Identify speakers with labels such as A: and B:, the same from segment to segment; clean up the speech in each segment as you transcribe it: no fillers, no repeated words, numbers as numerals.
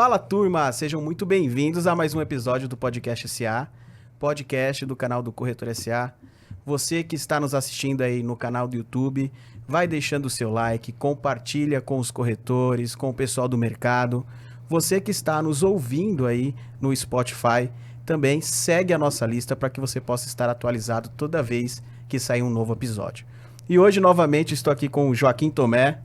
A: Fala, turma! Sejam muito bem-vindos a mais um episódio do Podcast SA, podcast do canal do Corretor SA. Você que está nos assistindo aí no canal do YouTube, vai deixando o seu like, compartilha com os corretores, com o pessoal do mercado. Você que está nos ouvindo aí no Spotify, também segue a nossa lista para que você possa estar atualizado toda vez que sair um novo episódio. E hoje, novamente, estou aqui com o Joaquim Tomé.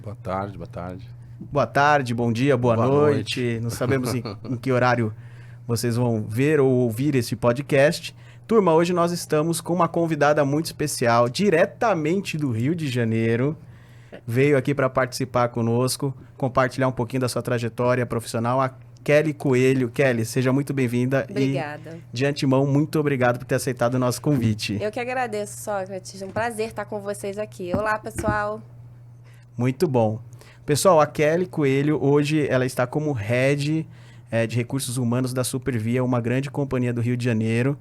B: Boa tarde, boa tarde.
A: Boa tarde, bom dia, boa noite. Não sabemos em que horário vocês vão ver ou ouvir esse podcast. Turma, hoje nós estamos com uma convidada muito especial, diretamente do Rio de Janeiro. Veio aqui para participar conosco, compartilhar um pouquinho da sua trajetória profissional, a Kelly Coelho. Kelly, seja muito bem-vinda.
C: Obrigada.
A: E, de antemão, muito obrigado por ter aceitado o nosso convite.
C: Eu que agradeço, Sócrates. É um prazer estar com vocês aqui. Olá, pessoal.
A: Muito bom. Pessoal, a Kelly Coelho, hoje ela está como Head de Recursos Humanos da Supervia, uma grande companhia do Rio de Janeiro.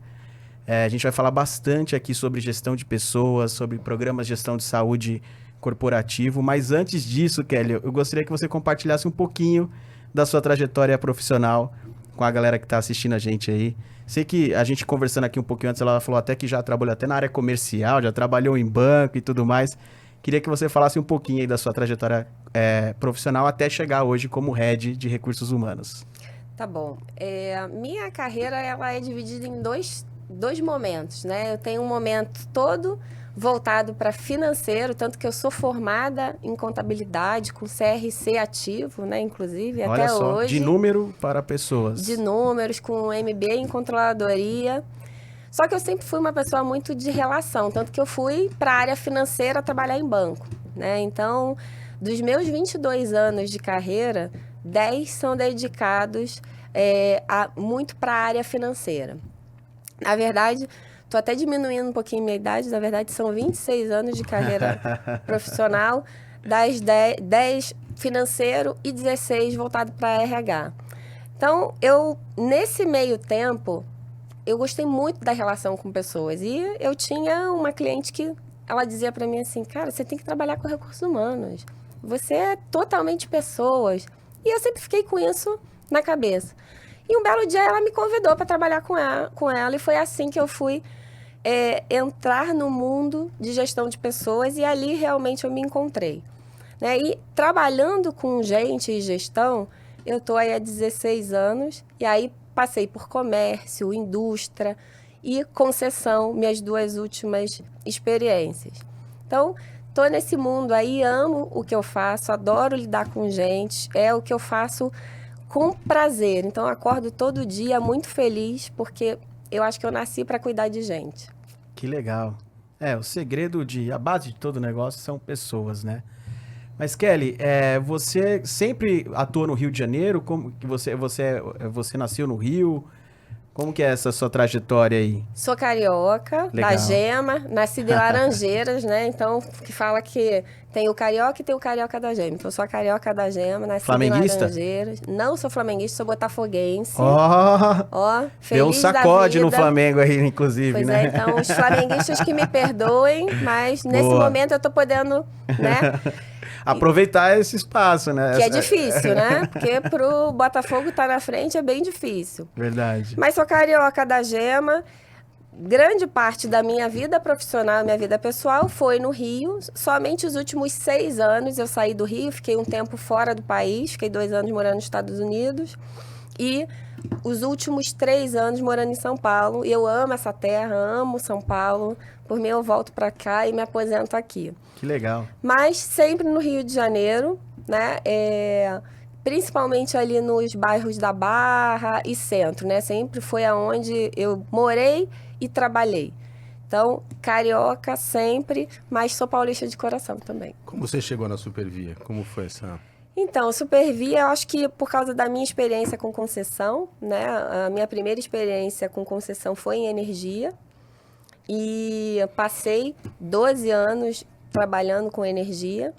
A: A gente vai falar bastante aqui sobre gestão de pessoas, sobre programas de gestão de saúde corporativo, mas antes disso, Kelly, eu gostaria que você compartilhasse um pouquinho da sua trajetória profissional com a galera que está assistindo a gente aí. Sei que a gente conversando aqui um pouquinho antes, ela falou até que já trabalhou até na área comercial, já trabalhou em banco e tudo mais. Queria que você falasse um pouquinho aí da sua trajetória profissional até chegar hoje como Head de Recursos Humanos.
C: Tá bom. Minha carreira ela é dividida em dois momentos, né? Eu tenho um momento todo voltado para financeiro, tanto que eu sou formada em contabilidade, com CRC ativo, né? Inclusive,
A: Olha
C: até
A: só,
C: hoje.
A: de número para pessoas.
C: De números, com MBA em controladoria. Só que eu sempre fui uma pessoa muito de relação, tanto que eu fui para a área financeira trabalhar em banco, né? Então, dos meus 22 anos de carreira, 10 são dedicados muito para a área financeira. Na verdade, estou até diminuindo um pouquinho minha idade, na verdade são 26 anos de carreira profissional, das 10 financeiro e 16 voltado para RH. Então, nesse meio tempo, eu gostei muito da relação com pessoas. E eu tinha uma cliente que ela dizia para mim assim, cara, você tem que trabalhar com recursos humanos. Você é totalmente pessoas. E eu sempre fiquei com isso na cabeça. E um belo dia ela me convidou para trabalhar com ela. E foi assim que eu fui entrar no mundo de gestão de pessoas. E ali realmente eu me encontrei. Né? E trabalhando com gente e gestão, eu estou aí há 16 anos. E aí passei por comércio, indústria e concessão, minhas duas últimas experiências. Então, estou nesse mundo aí, amo o que eu faço, adoro lidar com gente, é o que eu faço com prazer. Então, acordo todo dia muito feliz, porque eu acho que eu nasci para cuidar de gente.
A: Que legal. O segredo a base de todo negócio são pessoas, né? Mas, Kelly, você sempre atuou no Rio de Janeiro? Como que você nasceu no Rio? Como que é essa sua trajetória aí?
C: Sou carioca,
A: Legal.
C: Da Gema, nascida em Laranjeiras, né? Então, que fala que tem o carioca e tem o carioca da Gema. Então, eu sou a carioca da Gema, nascida em Laranjeiras. Não sou flamenguista, sou botafoguense.
A: Ó,
C: feliz
A: deu um sacode
C: da
A: no
C: vida.
A: Flamengo aí, inclusive,
C: Pois
A: né?
C: então, os flamenguistas que me perdoem, mas nesse momento eu tô podendo, né?
A: Aproveitar esse espaço, né?
C: Que é difícil, né? Porque pro Botafogo estar na frente é bem difícil.
A: Verdade.
C: Mas sou carioca da Gema. Grande parte da minha vida profissional, minha vida pessoal foi no Rio. Somente os últimos 6 anos eu saí do Rio, fiquei um tempo fora do país, fiquei 2 anos morando nos Estados Unidos. E os últimos 3 anos morando em São Paulo. Eu amo essa terra, amo São Paulo. Por mim, eu volto para cá e me aposento aqui.
A: Que legal.
C: Mas sempre no Rio de Janeiro, né? Principalmente ali nos bairros da Barra e Centro, né? Sempre foi aonde eu morei e trabalhei. Então, carioca sempre, mas sou paulista de coração também.
B: Como você chegou na Supervia? Como foi essa...
C: Então, Supervia, eu acho que por causa da minha experiência com concessão, né? A minha primeira experiência com concessão foi em energia. E eu passei 12 anos trabalhando com energia.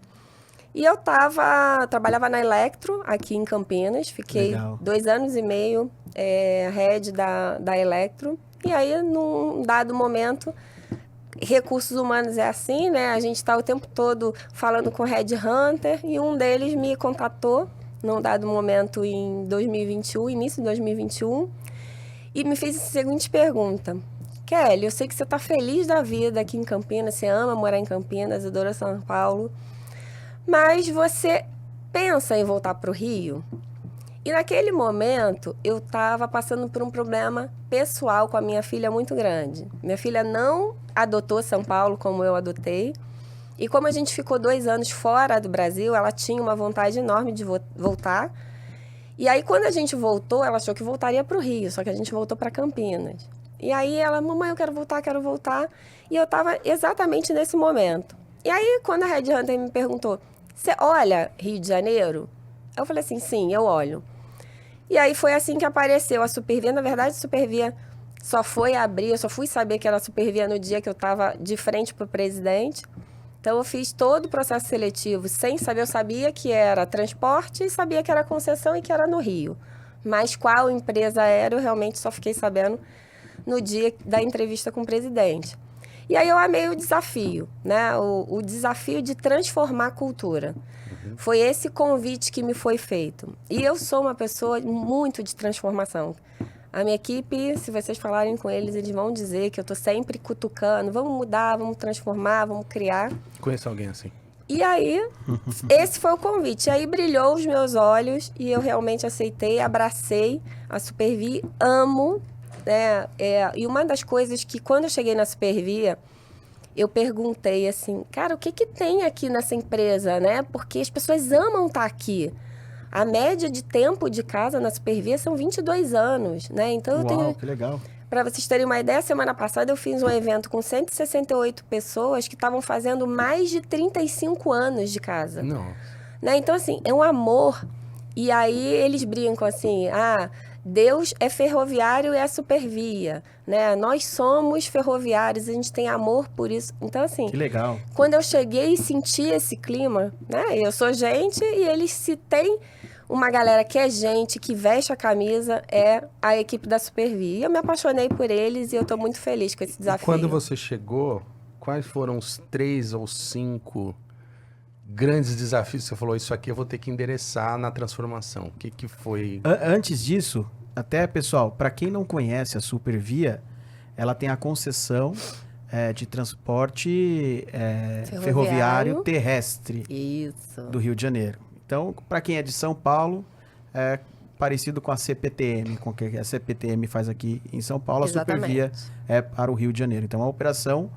C: E eu trabalhava na Electro, aqui em Campinas. Fiquei
A: Legal.
C: 2 anos e meio head da Electro. E aí, num dado momento, recursos humanos é assim, né? A gente está o tempo todo falando com headhunter e um deles me contatou, num dado momento em 2021, início de 2021, e me fez a seguinte pergunta. Kelly, eu sei que você está feliz da vida aqui em Campinas, você ama morar em Campinas, adora São Paulo, mas você pensa em voltar para o Rio? E naquele momento, eu estava passando por um problema pessoal com a minha filha muito grande. Minha filha não adotou São Paulo como eu adotei. E como a gente ficou 2 anos fora do Brasil, ela tinha uma vontade enorme de voltar. E aí, quando a gente voltou, ela achou que voltaria para o Rio, só que a gente voltou para Campinas. E aí ela, mamãe, eu quero voltar, quero voltar. E eu estava exatamente nesse momento. E aí, quando a Red Hunter me perguntou, você olha Rio de Janeiro? Eu falei assim, sim, eu olho. E aí foi assim que apareceu a Supervia. Na verdade, a Supervia só foi abrir, eu só fui saber que era a Supervia no dia que eu estava de frente para o presidente. Então, eu fiz todo o processo seletivo sem saber. Eu sabia que era transporte, sabia que era concessão e que era no Rio. Mas qual empresa era, eu realmente só fiquei sabendo no dia da entrevista com o presidente. E aí eu amei o desafio, né? O desafio de transformar a cultura. Foi esse convite que me foi feito. E eu sou uma pessoa muito de transformação. A minha equipe, se vocês falarem com eles, eles vão dizer que eu estou sempre cutucando. Vamos mudar, vamos transformar, vamos criar.
B: Conheço alguém assim.
C: E aí, esse foi o convite. E aí brilhou os meus olhos e eu realmente aceitei, abracei a Supervia, amo. Né? E uma das coisas que, quando eu cheguei na Supervia, eu perguntei assim, cara, o que que tem aqui nessa empresa, né? Porque as pessoas amam estar aqui. A média de tempo de casa na Supervia são 22 anos, né? Então, eu tenho...
A: que legal.
C: Para vocês terem uma ideia, semana passada eu fiz um evento com 168 pessoas que estavam fazendo mais de 35 anos de casa.
B: Não.
C: Né? Então, assim, é um amor. E aí eles brincam assim, Deus é ferroviário e é Supervia, né? Nós somos ferroviários, a gente tem amor por isso. Então, assim...
A: Que legal.
C: Quando eu cheguei e senti esse clima, né? Eu sou gente e eles se têm uma galera que é gente, que veste a camisa, é a equipe da Supervia. E eu me apaixonei por eles e eu estou muito feliz com esse desafio.
B: E quando você chegou, quais foram os 3 ou 5 grandes desafios? Você falou, isso aqui eu vou ter que endereçar na transformação. O que que foi?
A: Antes disso, até, pessoal, para quem não conhece a Supervia, ela tem a concessão de transporte ferroviário terrestre
C: Isso.
A: do Rio de Janeiro. Então, para quem é de São Paulo, é parecido com a CPTM, com o que a CPTM faz aqui em São Paulo,
C: Exatamente.
A: A Supervia é para o Rio de Janeiro. Então, a operação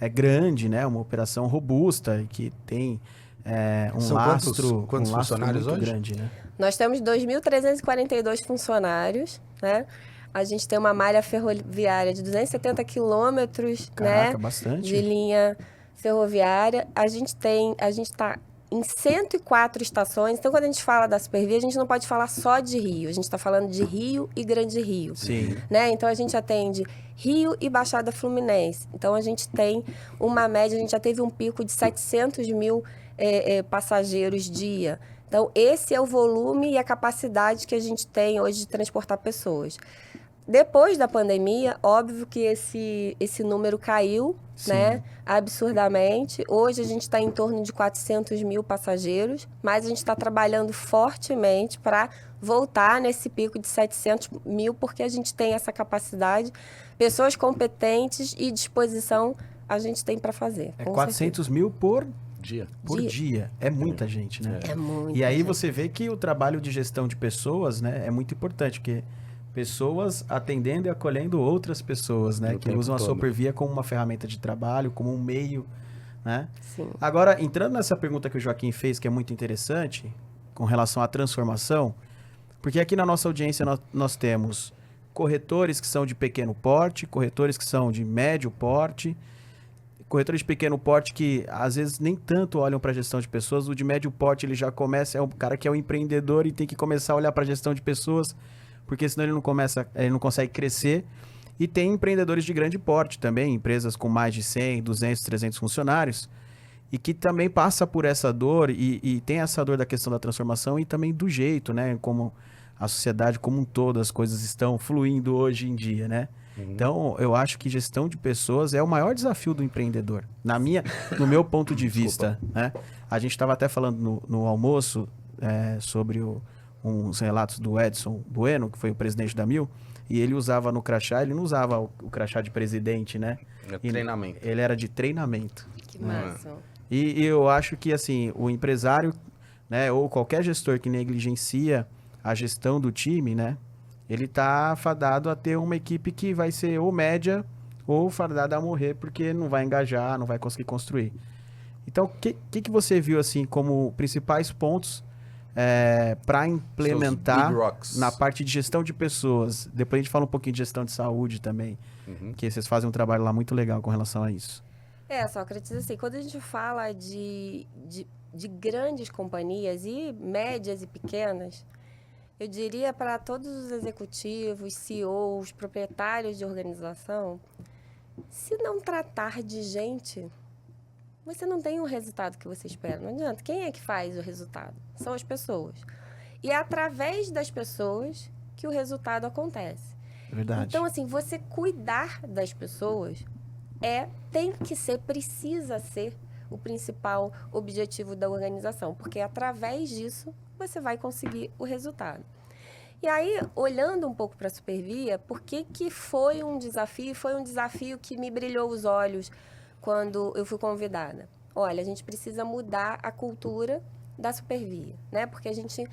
A: é grande, né? Uma operação robusta e que tem um
B: São
A: lastro,
B: quantos
A: um lastro
B: funcionários
A: muito
B: hoje?
A: grande, né?
C: Nós temos 2.342 funcionários, né? A gente tem uma malha ferroviária de 270 quilômetros,
A: Caraca,
C: né?
A: bastante.
C: De linha ferroviária. A gente está em 104 estações. Então, quando a gente fala da Supervia, a gente não pode falar só de Rio. A gente está falando de Rio e Grande Rio.
A: Sim.
C: Né? Então, a gente atende Rio e Baixada Fluminense. Então, a gente tem uma média, a gente já teve um pico de 700 mil passageiros dia. Então, esse é o volume e a capacidade que a gente tem hoje de transportar pessoas. Depois da pandemia, óbvio que esse número caiu, né, absurdamente. Hoje a gente está em torno de 400 mil passageiros, mas a gente está trabalhando fortemente para voltar nesse pico de 700 mil, porque a gente tem essa capacidade, pessoas competentes e disposição a gente tem para fazer.
A: É
C: com
A: 400 mil por
B: Dia.
A: dia. É muita gente, né?
C: certeza. É muito.
A: E aí
C: gente.
A: você vê que o trabalho de gestão de pessoas, né, é muito importante, porque pessoas atendendo e acolhendo outras pessoas, né,
B: O
A: que
B: tempo
A: usam a
B: todo.
A: Supervia como uma ferramenta de trabalho, como um meio, né?
C: Sim.
A: Agora, entrando nessa pergunta que o Joaquim fez, que é muito interessante, com relação à transformação, porque aqui na nossa audiência nós temos corretores que são de pequeno porte, corretores que são de médio porte, corretores de pequeno porte que às vezes nem tanto olham para a gestão de pessoas. O de médio porte ele já começa, é um cara que é um empreendedor e tem que começar a olhar para a gestão de pessoas, porque senão ele não consegue crescer. E tem empreendedores de grande porte também, empresas com mais de 100, 200, 300 funcionários, e que também passa por essa dor e tem essa dor da questão da transformação e também do jeito, né? Como a sociedade como um todo, as coisas estão fluindo hoje em dia, né? Então, eu acho que gestão de pessoas é o maior desafio do empreendedor, no meu ponto de vista, né? A gente estava até falando no almoço sobre uns relatos do Edson Bueno, que foi o presidente da Mil, e ele usava no crachá, ele não usava o crachá de presidente, né?
B: É treinamento.
A: Ele era de treinamento.
C: Que massa.
A: E eu acho que, assim, o empresário, né, ou qualquer gestor que negligencia a gestão do time, né, ele tá fadado a ter uma equipe que vai ser ou média ou fadada a morrer, porque não vai engajar, não vai conseguir construir. Então, o que você viu, assim, como principais pontos para implementar na parte de gestão de pessoas? Depois a gente fala um pouquinho de gestão de saúde também, que vocês fazem um trabalho lá muito legal com relação a isso.
C: Sócrates, assim, quando a gente fala de grandes companhias e médias e pequenas, eu diria para todos os executivos, CEOs, proprietários de organização, se não tratar de gente, você não tem o resultado que você espera. Não adianta. Quem é que faz o resultado? São as pessoas. E é através das pessoas que o resultado acontece.
A: Verdade.
C: Então, assim, você cuidar das pessoas precisa ser o principal objetivo da organização, porque através disso você vai conseguir o resultado. E aí, olhando um pouco para a Supervia, por que foi um desafio? Foi um desafio que me brilhou os olhos quando eu fui convidada. Olha, a gente precisa mudar a cultura da Supervia, né? Porque a gente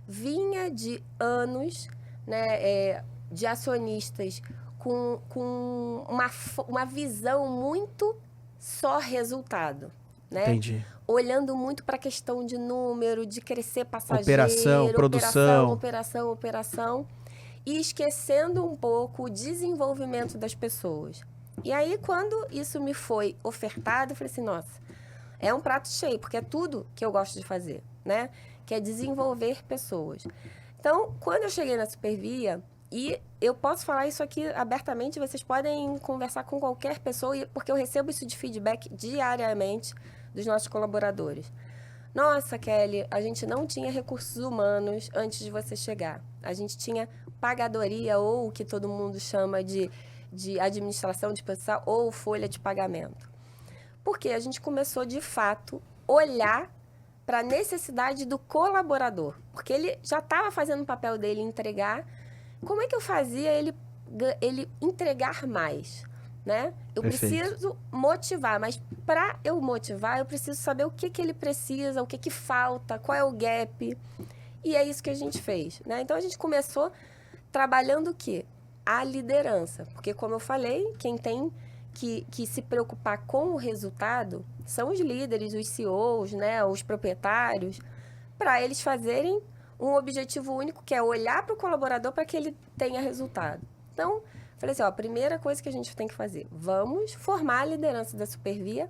C: vinha de anos, né, de acionistas com uma visão muito só resultado, né?
A: Entendi.
C: Olhando muito para a questão de número, de crescer passageiro,
A: Operação, produção.
C: operação, e esquecendo um pouco o desenvolvimento das pessoas. E aí, quando isso me foi ofertado, eu falei assim, nossa, é um prato cheio, porque é tudo que eu gosto de fazer, né? Que é desenvolver pessoas. Então, quando eu cheguei na Supervia, e eu posso falar isso aqui abertamente, vocês podem conversar com qualquer pessoa, porque eu recebo isso de feedback diariamente dos nossos colaboradores. Nossa, Kelly, a gente não tinha recursos humanos antes de você chegar. A gente tinha pagadoria, ou o que todo mundo chama de administração de pessoal, ou folha de pagamento. Porque a gente começou, de fato, olhar para a necessidade do colaborador. Porque ele já estava fazendo o papel dele, entregar. Como é que eu fazia ele entregar mais, né? Eu preciso motivar, mas para eu motivar, eu preciso saber o que ele precisa, o que falta, qual é o gap. E é isso que a gente fez, né? Então, a gente começou trabalhando o quê? A liderança. Porque, como eu falei, quem tem que se preocupar com o resultado são os líderes, os CEOs, né? Os proprietários, para eles fazerem um objetivo único, que é olhar para o colaborador para que ele tenha resultado. Então, falei assim, a primeira coisa que a gente tem que fazer, vamos formar a liderança da Supervia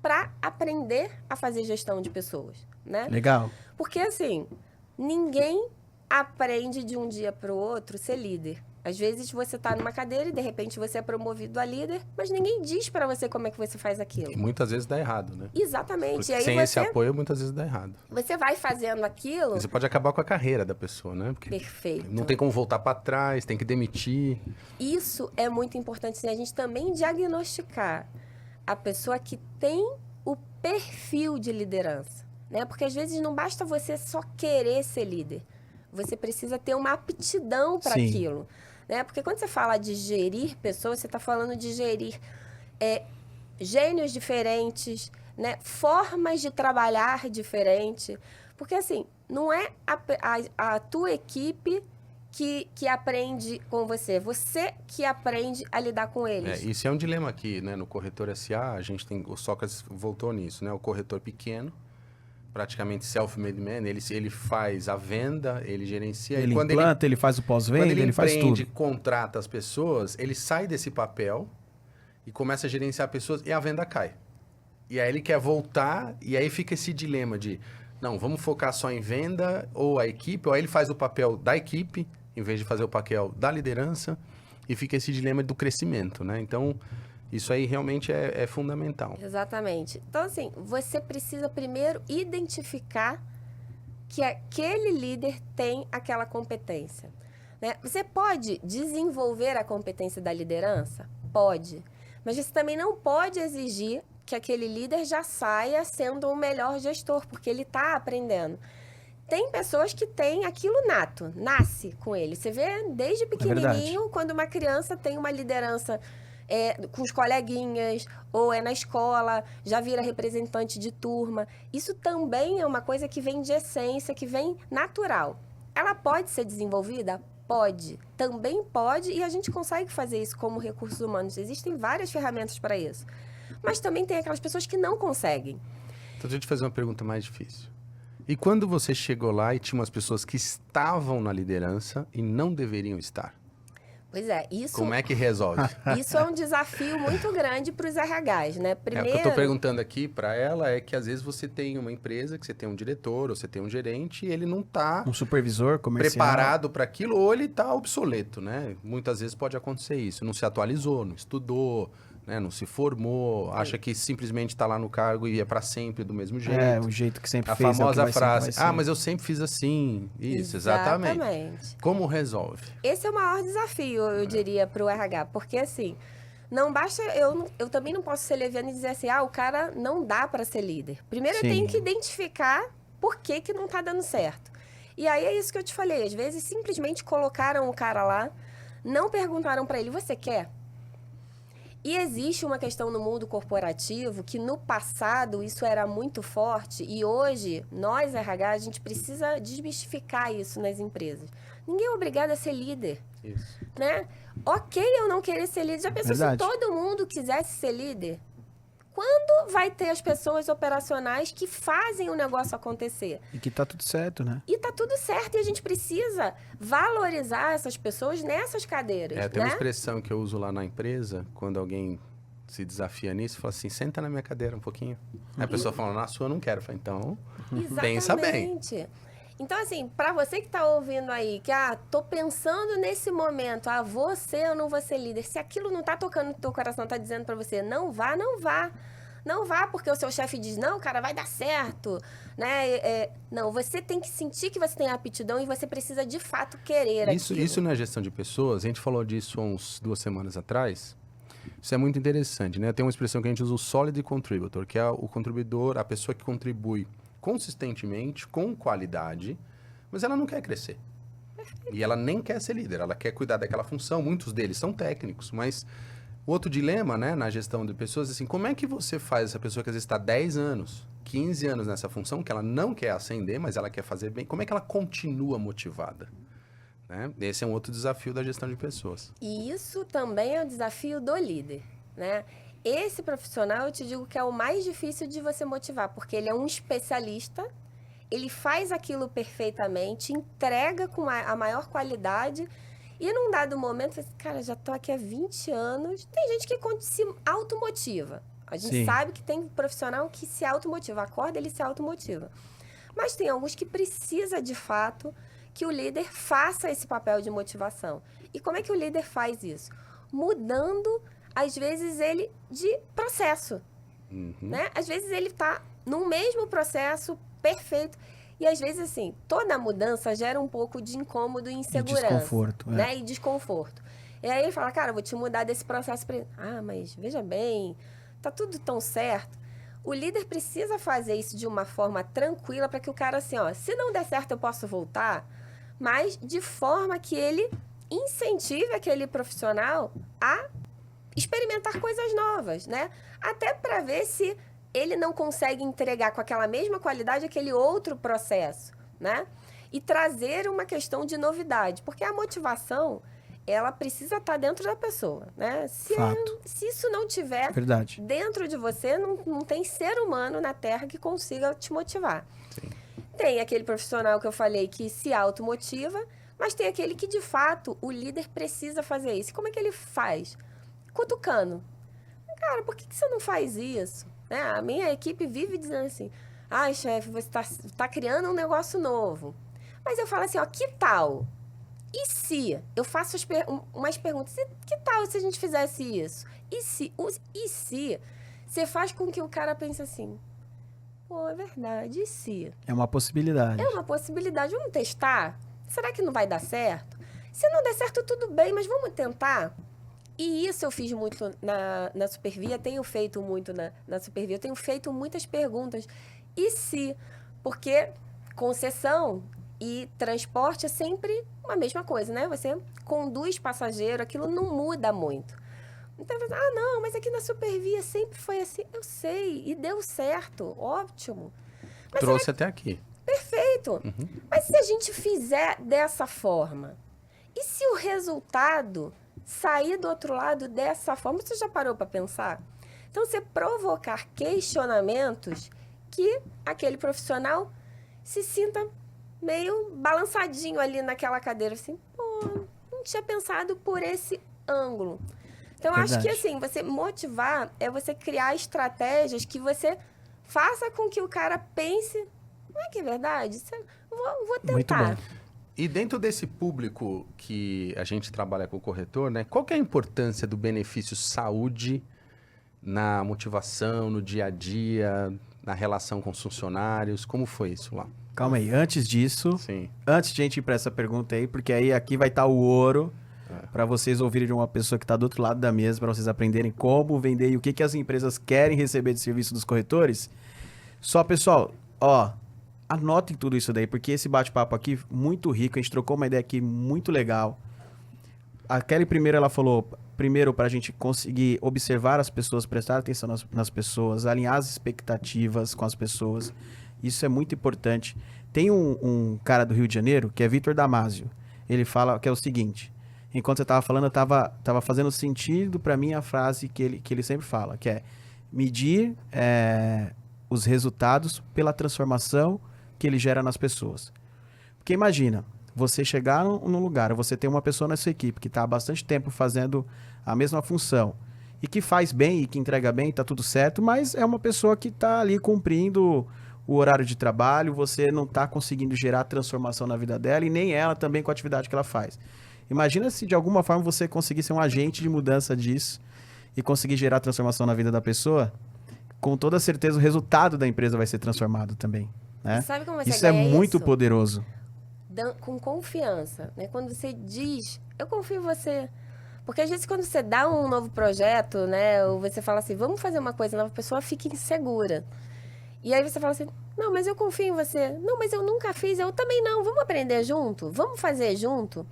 C: para aprender a fazer gestão de pessoas, né?
A: Legal.
C: Porque, assim, ninguém aprende de um dia para o outro ser líder. Às vezes você está numa cadeira e, de repente, você é promovido a líder, mas ninguém diz para você como é que você faz aquilo.
B: E muitas vezes dá errado, né?
C: Exatamente.
B: Porque
C: e aí
B: sem esse apoio, muitas vezes dá errado.
C: Você vai fazendo aquilo...
B: E você pode acabar com a carreira da pessoa, né? Porque
C: Perfeito.
B: não tem como voltar para trás, tem que demitir.
C: Isso é muito importante, assim, a gente também diagnosticar a pessoa que tem o perfil de liderança, né? Porque às vezes não basta você só querer ser líder. Você precisa ter uma aptidão para aquilo, né? Porque quando você fala de gerir pessoas, você está falando de gerir gênios diferentes, né? Formas de trabalhar diferente. Porque, assim, não é a tua equipe que aprende com você. Você que aprende a lidar com eles.
B: Isso é um dilema aqui, né? No Corretor SA, a gente tem... O Sócrates voltou nisso, né? O corretor pequeno, praticamente self-made man, ele faz a venda, ele gerencia...
A: Ele implanta, ele faz o pós-venda, ele faz tudo.
B: Quando ele contrata as pessoas, ele sai desse papel e começa a gerenciar pessoas e a venda cai. E aí ele quer voltar e aí fica esse dilema de, não, vamos focar só em venda ou a equipe, ou aí ele faz o papel da equipe em vez de fazer o papel da liderança e fica esse dilema do crescimento, né? Então... Isso aí realmente é fundamental.
C: Exatamente. Então, assim, você precisa primeiro identificar que aquele líder tem aquela competência, né? Você pode desenvolver a competência da liderança? Pode. Mas você também não pode exigir que aquele líder já saia sendo o melhor gestor, porque ele está aprendendo. Tem pessoas que têm aquilo nato, nasce com ele. Você vê desde pequenininho, quando uma criança tem uma liderança com os coleguinhas, ou é na escola, já vira representante de turma. Isso também é uma coisa que vem de essência, que vem natural. Ela pode ser desenvolvida? Pode. Também pode, e a gente consegue fazer isso como recursos humanos. Existem várias ferramentas para isso. Mas também tem aquelas pessoas que não conseguem.
B: Então, deixa eu te fazer uma pergunta mais difícil. E quando você chegou lá e tinha umas pessoas que estavam na liderança e não deveriam estar?
C: Pois é, isso...
B: Como é que resolve?
C: Isso é um desafio muito grande para os RHs, né? Primeiro...
B: O que eu estou perguntando aqui para ela é que às vezes você tem uma empresa, que você tem um diretor, ou você tem um gerente, e ele não está...
A: Um supervisor comercial.
B: Preparado para aquilo, ou ele está obsoleto, né? Muitas vezes pode acontecer isso. Não se atualizou, não estudou, né? Não se formou, acha que simplesmente está lá no cargo e é para sempre do mesmo jeito.
A: É, o jeito que sempre
B: a
A: fez.
B: Famosa
A: é o que
B: frase,
A: vai
B: mas eu sempre fiz assim. Isso, exatamente. Como resolve?
C: Esse é o maior desafio, eu diria, para o RH. Porque, assim, não basta... Eu também não posso ser leviana e dizer assim, o cara não dá para ser líder. Primeiro, eu tenho que identificar por que não está dando certo. E aí, é isso que eu te falei. Às vezes, simplesmente colocaram o cara lá, não perguntaram para ele, você quer? E existe uma questão no mundo corporativo que no passado isso era muito forte e hoje, nós RH, a gente precisa desmistificar isso nas empresas. Ninguém é obrigado a ser líder, né? Ok eu não querer ser líder. Já pensou se todo mundo quisesse ser líder? Quando vai ter as pessoas operacionais que fazem o negócio acontecer?
A: E que tá tudo certo, né?
C: E tá tudo certo, e a gente precisa valorizar essas pessoas nessas cadeiras,
B: tem uma expressão que eu uso lá na empresa, quando alguém se desafia nisso, fala assim, senta na minha cadeira um pouquinho. Aí a pessoa fala, na sua eu não quero. Eu falo, então, pensa bem.
C: Então, assim, para você que tá ouvindo aí, que, tô pensando nesse momento, você eu não vou ser líder. Se aquilo não tá tocando no teu coração, tá dizendo para você, não vá, não vá. Não vá porque o seu chefe diz, não, cara, vai dar certo, né? Não, você tem que sentir que você tem aptidão e você precisa, de fato, querer aquilo.
B: Isso não é gestão de pessoas. A gente falou disso há uns 2 semanas atrás. Isso é muito interessante, né? Tem uma expressão que a gente usa, o solid contributor, que é o contribuidor, a pessoa que contribui consistentemente, com qualidade, mas ela não quer crescer. E ela nem quer ser líder, ela quer cuidar daquela função. Muitos deles são técnicos, mas outro dilema, né, na gestão de pessoas, assim, como é que você faz essa pessoa que às vezes está 10 anos, 15 anos nessa função, que ela não quer ascender, mas ela quer fazer bem, como é que ela continua motivada? Né? Esse é um outro desafio da gestão de pessoas.
C: E isso também é um desafio do líder, né? Esse profissional, eu te digo que é o mais difícil de você motivar, porque ele é um especialista, ele faz aquilo perfeitamente, entrega com a maior qualidade, e num dado momento, você, cara, já tô aqui há 20 anos, tem gente que se automotiva. A gente sabe que tem profissional que se automotiva, acorda, ele se automotiva. Mas tem alguns que precisa, de fato, que o líder faça esse papel de motivação. E como é que o líder faz isso? Mudando, às vezes, ele de processo. Né? Às vezes ele está no mesmo processo perfeito. E às vezes, assim, toda mudança gera um pouco de incômodo e insegurança.
A: E desconforto.
C: Né? E desconforto. E aí ele fala, cara, eu vou te mudar desse processo para... mas veja bem, tá tudo tão certo. O líder precisa fazer isso de uma forma tranquila para que o cara, assim, se não der certo eu posso voltar, mas de forma que ele incentive aquele profissional a experimentar coisas novas, né? Até para ver se ele não consegue entregar com aquela mesma qualidade aquele outro processo, né? E trazer uma questão de novidade, porque a motivação, ela precisa estar dentro da pessoa, né? Se isso não tiver dentro de você, não tem ser humano na Terra que consiga te motivar.
B: Sim.
C: Tem aquele profissional que eu falei que se automotiva, mas tem aquele que, de fato, o líder precisa fazer isso. E como é que ele faz? Cutucando. Cara, por que você não faz isso? Né? A minha equipe vive dizendo assim, chefe, você tá criando um negócio novo. Mas eu falo assim, que tal? E se? Eu faço umas perguntas. Que tal se a gente fizesse isso? E se? Você faz com que o cara pense assim, pô, é verdade, e se?
A: É uma possibilidade.
C: É uma possibilidade. Vamos testar? Será que não vai dar certo? Se não der certo, tudo bem, mas vamos tentar? E isso eu fiz muito na Supervia, tenho feito muito na Supervia. Eu tenho feito muitas perguntas. E se? Porque concessão e transporte é sempre a mesma coisa, né? Você conduz passageiro, aquilo não muda muito. Então, não, mas aqui na Supervia sempre foi assim. Eu sei, e deu certo, ótimo. Mas
B: Trouxe até aqui.
C: Perfeito. Mas se a gente fizer dessa forma, e se o resultado sair do outro lado dessa forma, você já parou para pensar? Então, você provocar questionamentos que aquele profissional se sinta meio balançadinho ali naquela cadeira, assim, pô, não tinha pensado por esse ângulo. Então, eu acho que, assim, você motivar é você criar estratégias que você faça com que o cara pense, não é que é verdade? Vou tentar.
A: Muito bom.
B: E dentro desse público que a gente trabalha com o corretor, né? Qual que é a importância do benefício saúde na motivação, no dia a dia, na relação com os funcionários? Como foi isso lá?
A: Calma aí, antes disso,
B: Sim.
A: antes de a gente ir para essa pergunta aí, porque aí aqui vai estar o ouro para vocês ouvirem de uma pessoa que está do outro lado da mesa, para vocês aprenderem como vender e o que, que as empresas querem receber de serviço dos corretores. Só, pessoal, ó, anotem tudo isso daí, porque esse bate-papo aqui muito rico, a gente trocou uma ideia aqui muito legal. A Kelly primeiro, ela falou, primeiro para a gente conseguir observar as pessoas, prestar atenção nas pessoas, alinhar as expectativas com as pessoas. Isso é muito importante. Tem um cara do Rio de Janeiro, que é Vitor Damasio. Ele fala que é o seguinte, enquanto você estava falando, eu tava fazendo sentido para mim a frase que ele sempre fala, que é medir os resultados pela transformação que ele gera nas pessoas. Porque imagina, você chegar num lugar, você tem uma pessoa na sua equipe que está há bastante tempo fazendo a mesma função e que faz bem e que entrega bem, está tudo certo, mas é uma pessoa que está ali cumprindo o horário de trabalho, você não está conseguindo gerar transformação na vida dela e nem ela também com a atividade que ela faz. Imagina se de alguma forma você conseguir ser um agente de mudança disso e conseguir gerar transformação na vida da pessoa, com toda certeza o resultado da empresa vai ser transformado também. Né?
C: Sabe como você
A: Isso é
C: ganha
A: muito
C: isso?
A: poderoso.
C: Com confiança, né? Quando você diz, eu confio em você. Porque às vezes quando você dá um novo projeto, né? Ou você fala assim, vamos fazer uma coisa nova, a pessoa fica insegura. E aí você fala assim, não, mas eu confio em você. Não, mas eu nunca fiz, eu também não. Vamos aprender junto? Vamos fazer junto?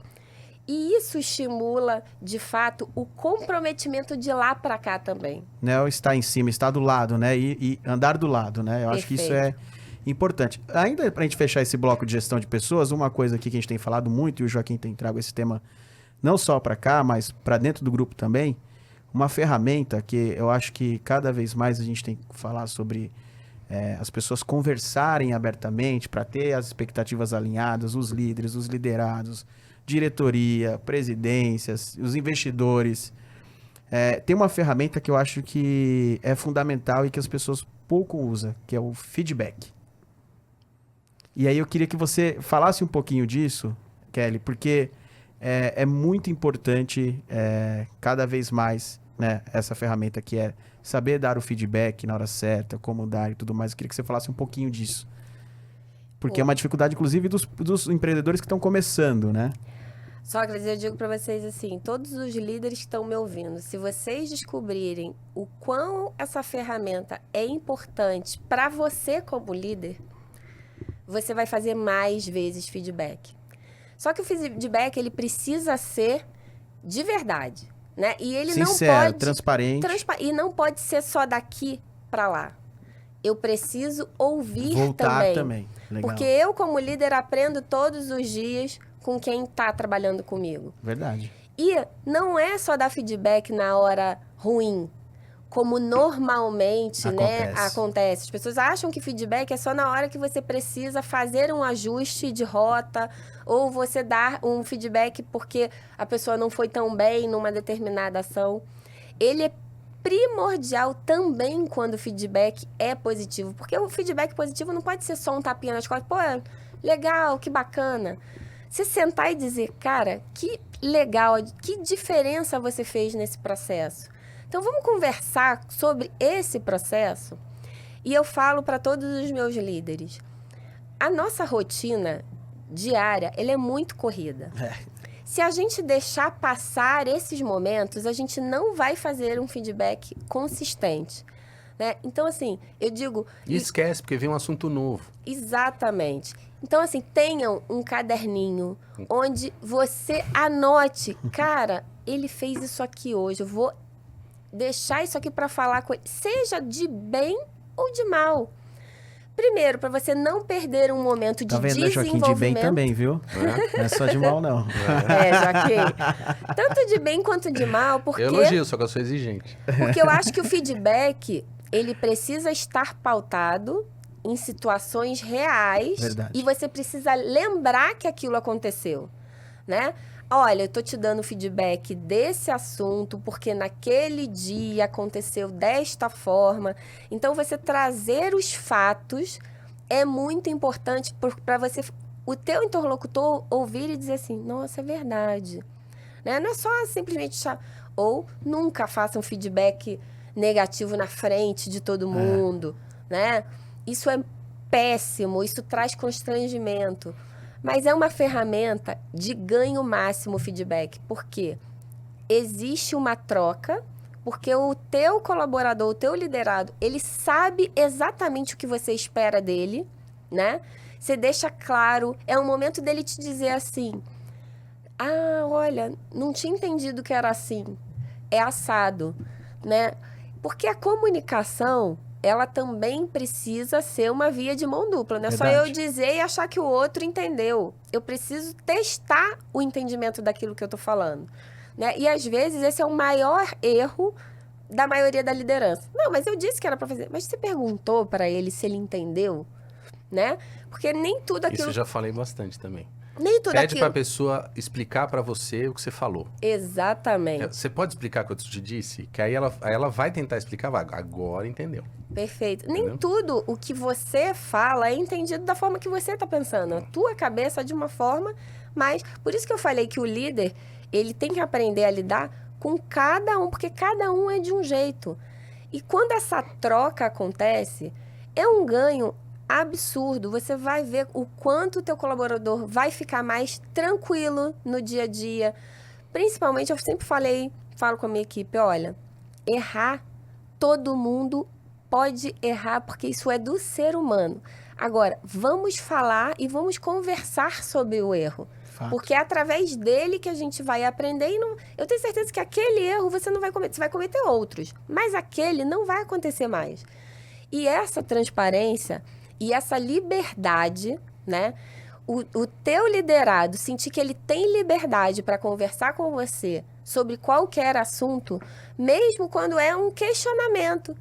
C: E isso estimula, de fato, o comprometimento de lá para cá também.
A: Não está em cima, está do lado, né? E andar do lado, né? Eu acho que isso é importante. Ainda para a gente fechar esse bloco de gestão de pessoas, uma coisa aqui que a gente tem falado muito, e o Joaquim tem trago esse tema não só para cá, mas para dentro do grupo também, uma ferramenta que eu acho que cada vez mais a gente tem que falar sobre as pessoas conversarem abertamente para ter as expectativas alinhadas, os líderes, os liderados, diretoria, presidências, os investidores. Tem uma ferramenta que eu acho que é fundamental e que as pessoas pouco usam, que é o feedback. E aí eu queria que você falasse um pouquinho disso, Kelly, porque é muito importante cada vez mais, né, essa ferramenta que é saber dar o feedback na hora certa, como dar e tudo mais. Eu queria que você falasse um pouquinho disso. Porque é uma dificuldade, inclusive, dos empreendedores que estão começando, né?
C: Sócrates, eu digo para vocês assim, todos os líderes que estão me ouvindo, se vocês descobrirem o quão essa ferramenta é importante para você como líder, você vai fazer mais vezes feedback. Só que o feedback, ele precisa ser de verdade, né? E ele
A: sincero,
C: não pode...
A: transparente.
C: E não pode ser só daqui para lá. Eu preciso ouvir
A: Voltar também. Legal.
C: Porque eu, como líder, aprendo todos os dias com quem está trabalhando comigo.
A: Verdade.
C: E não é só dar feedback na hora ruim, como normalmente acontece. As pessoas acham que feedback é só na hora que você precisa fazer um ajuste de rota ou você dar um feedback porque a pessoa não foi tão bem numa determinada ação. Ele é primordial também quando o feedback é positivo, porque o feedback positivo não pode ser só um tapinha nas costas. Pô, legal, que bacana. Você sentar e dizer, cara, que legal, que diferença você fez nesse processo. Então, vamos conversar sobre esse processo? E eu falo para todos os meus líderes, a nossa rotina diária, ela é muito corrida. Se a gente deixar passar esses momentos, a gente não vai fazer um feedback consistente. né? Então, assim, eu digo...
B: E esquece, porque vem um assunto novo.
C: Exatamente. Então, assim, tenham um caderninho onde você anote, cara, ele fez isso aqui hoje, eu vou deixar isso aqui para falar com ele, seja de bem ou de mal. Primeiro, para você não perder um momento de
A: Tá vendo,
C: desenvolvimento.
A: Joaquim? De bem também, viu? Não é só de mal, não.
C: Joaquim. Tanto de bem quanto de mal, porque...
B: Eu elogio, só que eu sou exigente.
C: Porque eu acho que o feedback, ele precisa estar pautado em situações reais.
A: Verdade.
C: E você precisa lembrar que aquilo aconteceu, né? Olha, eu tô te dando feedback desse assunto porque naquele dia aconteceu desta forma. Então, você trazer os fatos é muito importante para você, o teu interlocutor ouvir e dizer assim, nossa, é verdade. Né? Não é só simplesmente... Ou nunca faça um feedback negativo na frente de todo mundo, né? Isso é péssimo, isso traz constrangimento. Mas é uma ferramenta de ganho máximo o feedback. Por quê? Existe uma troca, porque o teu colaborador, o teu liderado, ele sabe exatamente o que você espera dele, né? Você deixa claro, é um momento dele te dizer assim, olha, não tinha entendido que era assim, é assado, né? Porque a comunicação... ela também precisa ser uma via de mão dupla. Não é só eu dizer e achar que o outro entendeu. Eu preciso testar o entendimento daquilo que eu estou falando. Né? E, às vezes, esse é o maior erro da maioria da liderança. Não, mas eu disse que era para fazer. Mas você perguntou para ele se ele entendeu? Né? Porque nem tudo aquilo...
B: Isso eu já falei bastante também.
C: Nem tudo
B: Pede
C: aquilo...
B: para a pessoa explicar para você o que você falou.
C: Exatamente.
B: Você pode explicar o que eu te disse? Que aí ela vai tentar explicar, agora entendeu.
C: Perfeito.
B: Entendeu?
C: Nem tudo o que você fala é entendido da forma que você está pensando. A tua cabeça é de uma forma, mas... Por isso que eu falei que o líder, ele tem que aprender a lidar com cada um, porque cada um é de um jeito. E quando essa troca acontece, é um ganho absurdo. Você vai ver o quanto o teu colaborador vai ficar mais tranquilo no dia a dia. Principalmente, eu sempre falo com a minha equipe, olha, errar, todo mundo pode errar, porque isso é do ser humano. Agora, vamos falar e vamos conversar sobre o erro. Fato. Porque é através dele que a gente vai aprender e não... Eu tenho certeza que aquele erro você não vai cometer, você vai cometer outros, mas aquele não vai acontecer mais. E essa transparência e essa liberdade, né? O teu liderado sentir que ele tem liberdade para conversar com você sobre qualquer assunto, mesmo quando é um questionamento.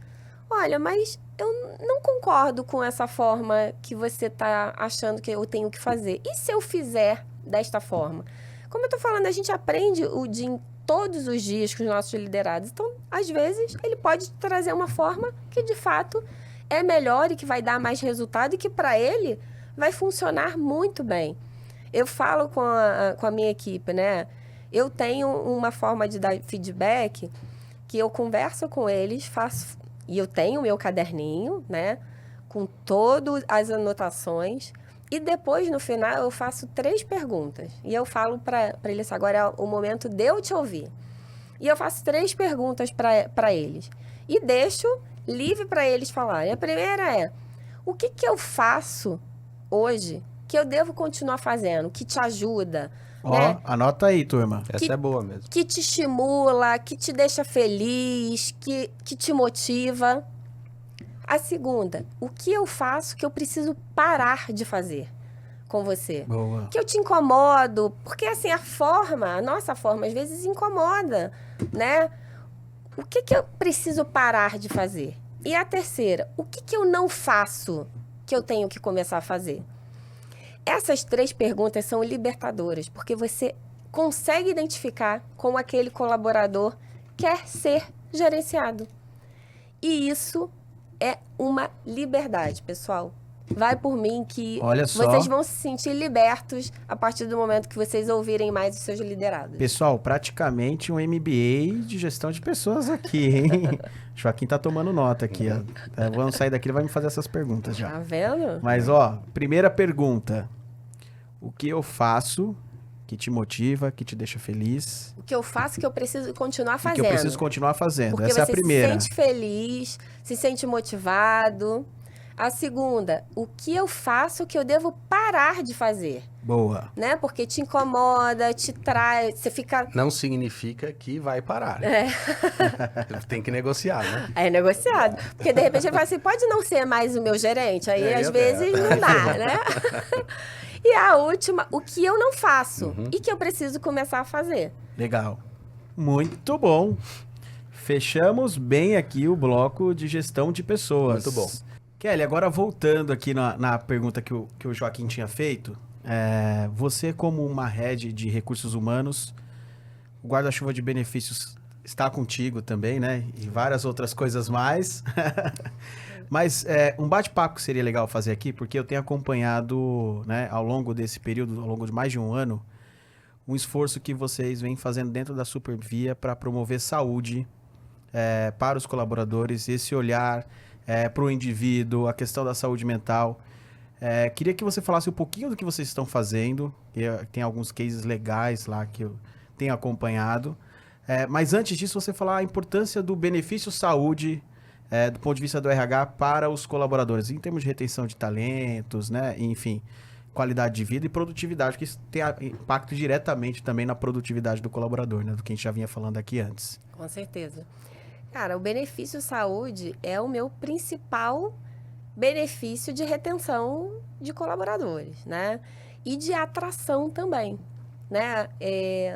C: Olha, mas eu não concordo com essa forma que você está achando que eu tenho que fazer. E se eu fizer desta forma? Como eu estou falando, a gente aprende todos os dias com os nossos liderados. Então, às vezes, ele pode trazer uma forma que, de fato, é melhor e que vai dar mais resultado e que, para ele, vai funcionar muito bem. Eu falo com a minha equipe, né? Eu tenho uma forma de dar feedback que eu converso com eles, faço... E eu tenho o meu caderninho, né? Com todas as anotações. E depois, no final, eu faço 3 perguntas. E eu falo para eles, agora é o momento de eu te ouvir. E eu faço 3 perguntas para eles. E deixo livre para eles falarem. A primeira é, o que eu faço hoje que eu devo continuar fazendo? Que te ajuda? Né?
A: Anota aí, turma.
B: Essa é boa mesmo.
C: Que te estimula, que te deixa feliz, que te motiva. A segunda, o que eu faço que eu preciso parar de fazer com você?
A: Boa.
C: Que eu te incomodo, porque assim, a nossa forma às vezes incomoda, né? O que eu preciso parar de fazer? E a terceira, o que eu não faço que eu tenho que começar a fazer? Essas 3 perguntas são libertadoras, porque você consegue identificar como aquele colaborador quer ser gerenciado. E isso é uma liberdade, pessoal. Vai por mim que vocês vão se sentir libertos a partir do momento que vocês ouvirem mais os seus liderados.
A: Pessoal, praticamente um MBA de gestão de pessoas aqui, hein? Joaquim tá tomando nota aqui, ó. Vamos sair daqui, ele vai me fazer essas perguntas já.
C: Tá vendo?
A: Mas, ó, primeira pergunta. O que eu faço que te motiva, que te deixa feliz.
C: O que eu faço que eu preciso continuar
A: E
C: fazendo.
A: que eu preciso continuar fazendo.
C: Porque
A: Essa é a
C: você
A: primeira.
C: se sente feliz, se sente motivado. A segunda, o que eu faço que eu devo parar de fazer,
A: Boa.
C: né? Porque te incomoda, te trai, você fica...
B: Não significa que vai parar. Tem que negociar, né?
C: É negociado. Porque de repente ele fala assim, pode não ser mais o meu gerente. Aí às
B: eu
C: vezes
B: quero.
C: não dá, né? E a última, o que eu não faço e que eu preciso começar a fazer.
A: Legal. Muito bom. Fechamos bem aqui o bloco de gestão de pessoas.
B: Muito bom.
A: Kelly, agora voltando aqui na pergunta que o Joaquim tinha feito, você como uma head de recursos humanos, o guarda-chuva de benefícios está contigo também, né? E várias outras coisas mais. Mas um bate-papo que seria legal fazer aqui, porque eu tenho acompanhado, né, ao longo desse período, ao longo de mais de um ano, um esforço que vocês vêm fazendo dentro da Supervia para promover saúde para os colaboradores, esse olhar para o indivíduo, a questão da saúde mental. Queria que você falasse um pouquinho do que vocês estão fazendo. Tem alguns cases legais lá que eu tenho acompanhado. Mas antes disso, você falar a importância do benefício saúde do ponto de vista do RH para os colaboradores, em termos de retenção de talentos, né? Enfim, qualidade de vida e produtividade, que isso tem impacto diretamente também na produtividade do colaborador, né? Do que a gente já vinha falando aqui antes.
C: Com certeza. Cara, o benefício saúde é o meu principal benefício de retenção de colaboradores, né? E de atração também, né?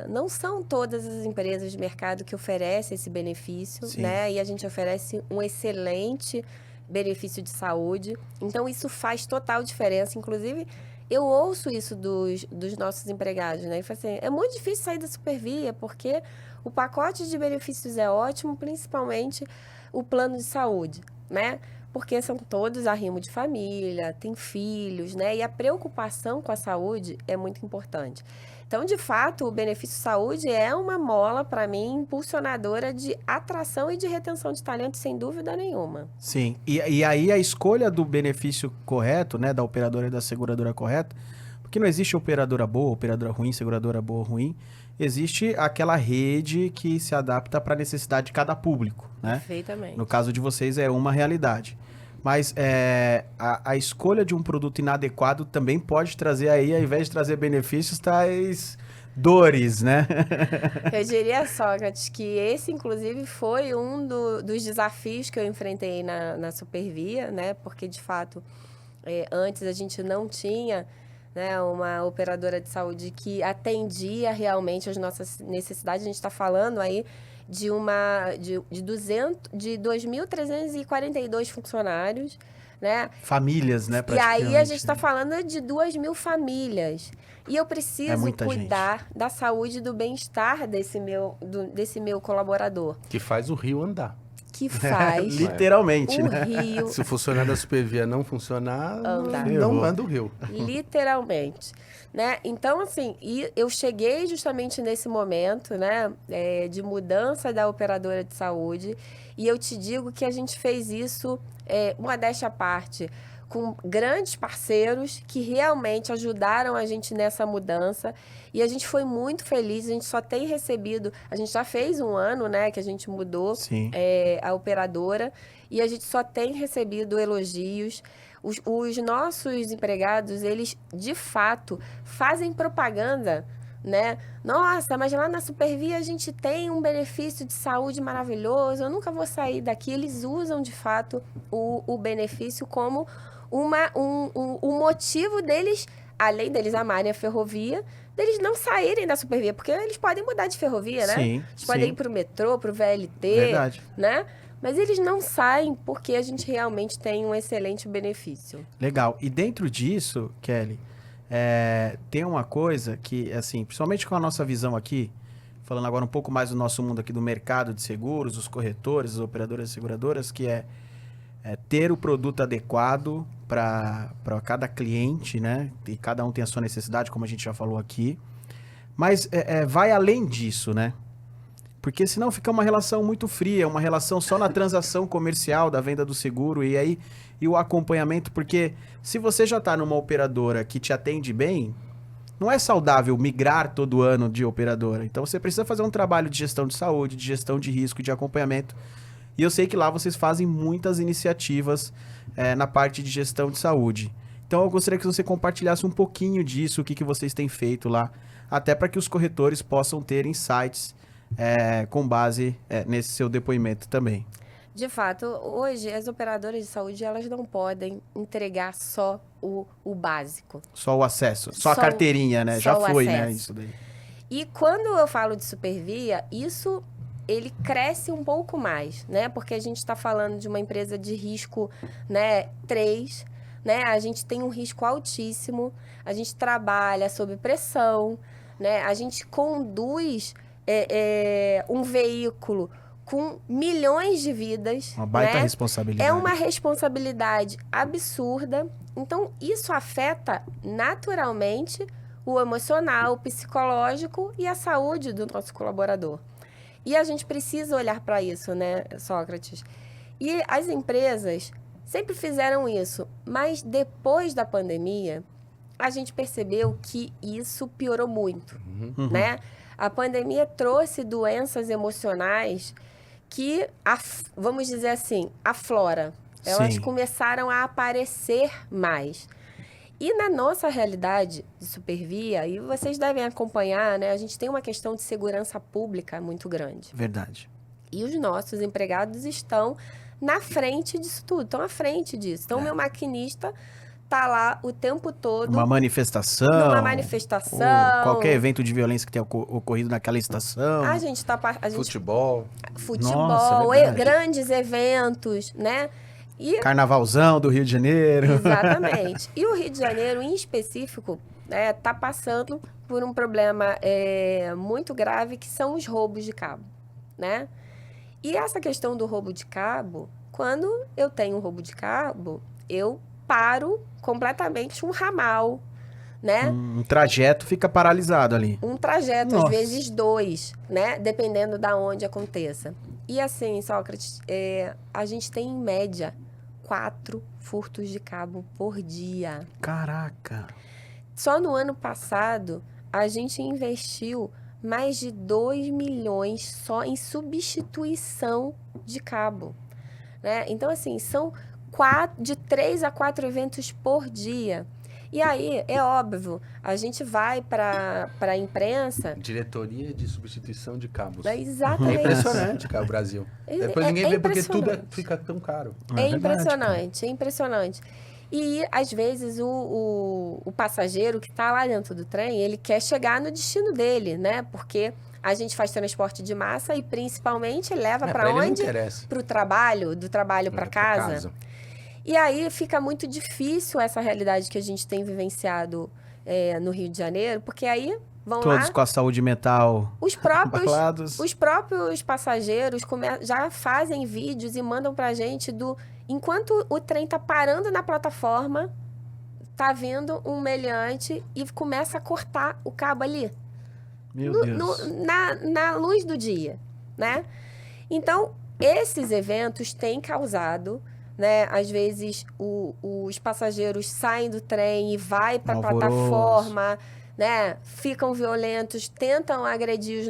C: Não são todas as empresas de mercado que oferecem esse benefício,
A: Sim.
C: né? E a gente oferece um excelente benefício de saúde. Então, isso faz total diferença. Inclusive, eu ouço isso dos nossos empregados, né? E falo assim, é muito difícil sair da Supervia, porque o pacote de benefícios é ótimo, principalmente o plano de saúde, né? Porque são todos arrimo de família, tem filhos, né? E a preocupação com a saúde é muito importante. Então, de fato, o benefício saúde é uma mola, para mim, impulsionadora de atração e de retenção de talento, sem dúvida nenhuma.
A: Sim. E aí a escolha do benefício correto, né? Da operadora e da seguradora correta, porque não existe operadora boa, operadora ruim, seguradora boa ou ruim. Existe aquela rede que se adapta para a necessidade de cada público, né?
C: Perfeitamente.
A: No caso de vocês é uma realidade. Mas a escolha de um produto inadequado também pode trazer aí, ao invés de trazer benefícios, tais dores, né?
C: Eu diria, Sócrates, que esse, inclusive, foi um dos desafios que eu enfrentei na Supervia, né? Porque, de fato, antes a gente não tinha, né, uma operadora de saúde que atendia realmente as nossas necessidades. A gente está falando aí de 2.342 funcionários, né?
A: Famílias, né?
C: E aí a gente está falando de 2.000 famílias. E eu preciso cuidar da saúde e do bem-estar desse meu colaborador.
B: Que faz o rio andar.
C: Que faz
A: literalmente,
C: o
A: né?
C: rio
B: Se o funcionário da Supervia não funcionar,
C: Andar.
B: não anda o rio.
C: literalmente, né? Então, assim, eu cheguei justamente nesse momento, né, de mudança da operadora de saúde, e eu te digo que a gente fez isso, modéstia à parte, com grandes parceiros que realmente ajudaram a gente nessa mudança, e a gente foi muito feliz. A gente só tem recebido, a gente já fez um ano, né, que a gente mudou a operadora, e a gente só tem recebido elogios. Os nossos empregados, eles, de fato, fazem propaganda, né? Nossa, mas lá na Supervia a gente tem um benefício de saúde maravilhoso, eu nunca vou sair daqui. Eles usam, de fato, o benefício como um motivo deles, além deles amarem a ferrovia, deles não saírem da Supervia, porque eles podem mudar de ferrovia, né?
A: Sim,
C: eles podem ir para o metrô, para o VLT,
A: Verdade.
C: né? Mas eles não saem porque a gente realmente tem um excelente benefício.
A: Legal. E dentro disso, Kelly, tem uma coisa que, assim, principalmente com a nossa visão aqui, falando agora um pouco mais do nosso mundo aqui do mercado de seguros, os corretores, as operadoras e seguradoras, que é ter o produto adequado para cada cliente, né? E cada um tem a sua necessidade, como a gente já falou aqui. Mas vai além disso, né? Porque senão fica uma relação muito fria, uma relação só na transação comercial da venda do seguro e o acompanhamento. Porque se você já está numa operadora que te atende bem, não é saudável migrar todo ano de operadora. Então você precisa fazer um trabalho de gestão de saúde, de gestão de risco, de acompanhamento. E eu sei que lá vocês fazem muitas iniciativas na parte de gestão de saúde. Então eu gostaria que você compartilhasse um pouquinho disso, o que vocês têm feito lá, até para que os corretores possam ter insights com base nesse seu depoimento também.
C: De fato, hoje as operadoras de saúde elas não podem entregar só o básico.
A: Só o acesso, só a
C: Só
A: carteirinha, né?
C: só
A: Já
C: o
A: foi, né?
C: acesso.
A: Isso daí.
C: E quando eu falo de Supervia, isso ele cresce um pouco mais, né? Porque a gente está falando de uma empresa de risco, né, 3, né? A gente tem um risco altíssimo, a gente trabalha sob pressão, né? A gente conduz um veículo com milhões de vidas.
A: Uma baita
C: né?
A: responsabilidade.
C: É uma responsabilidade absurda. Então, isso afeta naturalmente o emocional, o psicológico e a saúde do nosso colaborador. E a gente precisa olhar para isso, né, Sócrates? E as empresas sempre fizeram isso, mas depois da pandemia, a gente percebeu que isso piorou muito, né? A pandemia trouxe doenças emocionais que, vamos dizer assim, aflora. Elas
A: Sim.
C: começaram a aparecer mais. E na nossa realidade de Supervia, e vocês devem acompanhar, né? A gente tem uma questão de segurança pública muito grande.
A: Verdade.
C: E os nossos empregados estão na frente disso tudo, estão à frente disso. Então, o meu maquinista tá lá o tempo todo.
A: Uma manifestação.
C: Numa manifestação.
A: Ou qualquer evento de violência que tenha ocorrido naquela estação.
C: A gente tá...
B: Futebol.
A: Nossa, verdade.
C: Grandes eventos, né? E
A: Carnavalzão do Rio de Janeiro.
C: exatamente. E o Rio de Janeiro, em específico, está passando por um problema muito grave, que são os roubos de cabo, né? E essa questão do roubo de cabo, quando eu tenho um roubo de cabo, eu paro completamente um ramal, né?
A: Um trajeto fica paralisado ali.
C: Um trajeto,
A: Nossa.
C: às vezes 2, né? Dependendo da onde aconteça. E assim, Sócrates, a gente tem em média 4 furtos de cabo por dia.
A: Caraca.
C: Só no ano passado, a gente investiu mais de 2 milhões só em substituição de cabo, né? Então, assim, são de 3 a 4 eventos por dia. E aí, é óbvio, a gente vai para a imprensa...
B: Diretoria de substituição de cabos.
C: Exatamente.
B: É impressionante, cara, o Brasil. Depois ninguém vê porque tudo
C: impressionante.
B: fica tão caro.
C: É
A: verdade,
C: impressionante, é impressionante. E, às vezes, o passageiro que está lá dentro do trem, ele quer chegar no destino dele, né? Porque a gente faz transporte de massa e, principalmente, leva para
B: ele não
C: onde?
B: interessa.
C: Para o trabalho, do trabalho para casa. E aí fica muito difícil essa realidade que a gente tem vivenciado no Rio de Janeiro, porque aí vão
A: Todos
C: lá...
A: com a saúde mental
C: Os próprios,
A: abalados.
C: os próprios passageiros já fazem vídeos e mandam pra gente enquanto o trem tá parando na plataforma, tá vindo um meliante e começa a cortar o cabo ali.
A: Meu Deus.
C: Na luz do dia, né? Então, esses eventos têm causado, né? Às vezes, os passageiros saem do trem e vai para a
A: Alvoroço.
C: plataforma, né? Ficam violentos, tentam agredir os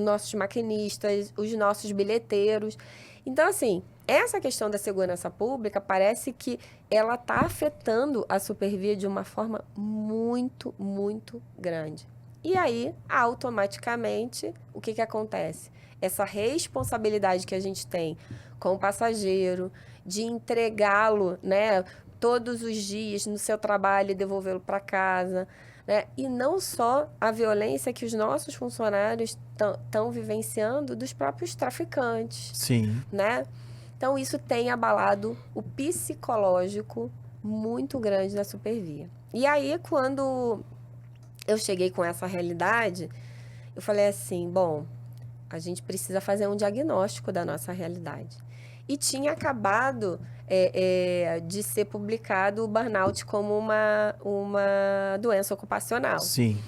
C: nossos maquinistas, os nossos bilheteiros. Então, assim, essa questão da segurança pública parece que ela está afetando a Supervia de uma forma muito, muito grande. E aí, automaticamente, o que acontece? Essa responsabilidade que a gente tem com o passageiro, de entregá-lo, né, todos os dias no seu trabalho e devolvê-lo para casa, né? E não só a violência que os nossos funcionários estão vivenciando dos próprios traficantes,
A: Sim.
C: né? Então, isso tem abalado o psicológico muito grande da Supervia. E aí, quando eu cheguei com essa realidade, eu falei assim, bom, a gente precisa fazer um diagnóstico da nossa realidade. E tinha acabado de ser publicado o burnout como uma doença ocupacional.
A: Sim.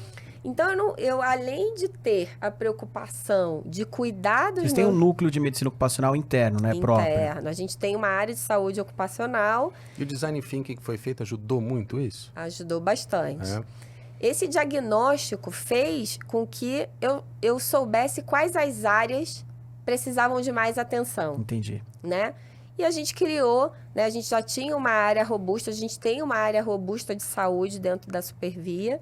C: Então, eu além de ter a preocupação de cuidar dos
A: Vocês têm um núcleo de medicina ocupacional interno, né? Próprio.
C: interno, a gente tem uma área de saúde ocupacional,
B: E o design thinking que foi feito ajudou muito isso?
C: ajudou bastante. Esse diagnóstico fez com que eu soubesse quais as áreas precisavam de mais atenção,
A: Entendi.
C: né? E a gente criou, né? A gente já tinha uma área robusta, a gente tem uma área robusta de saúde dentro da Supervia,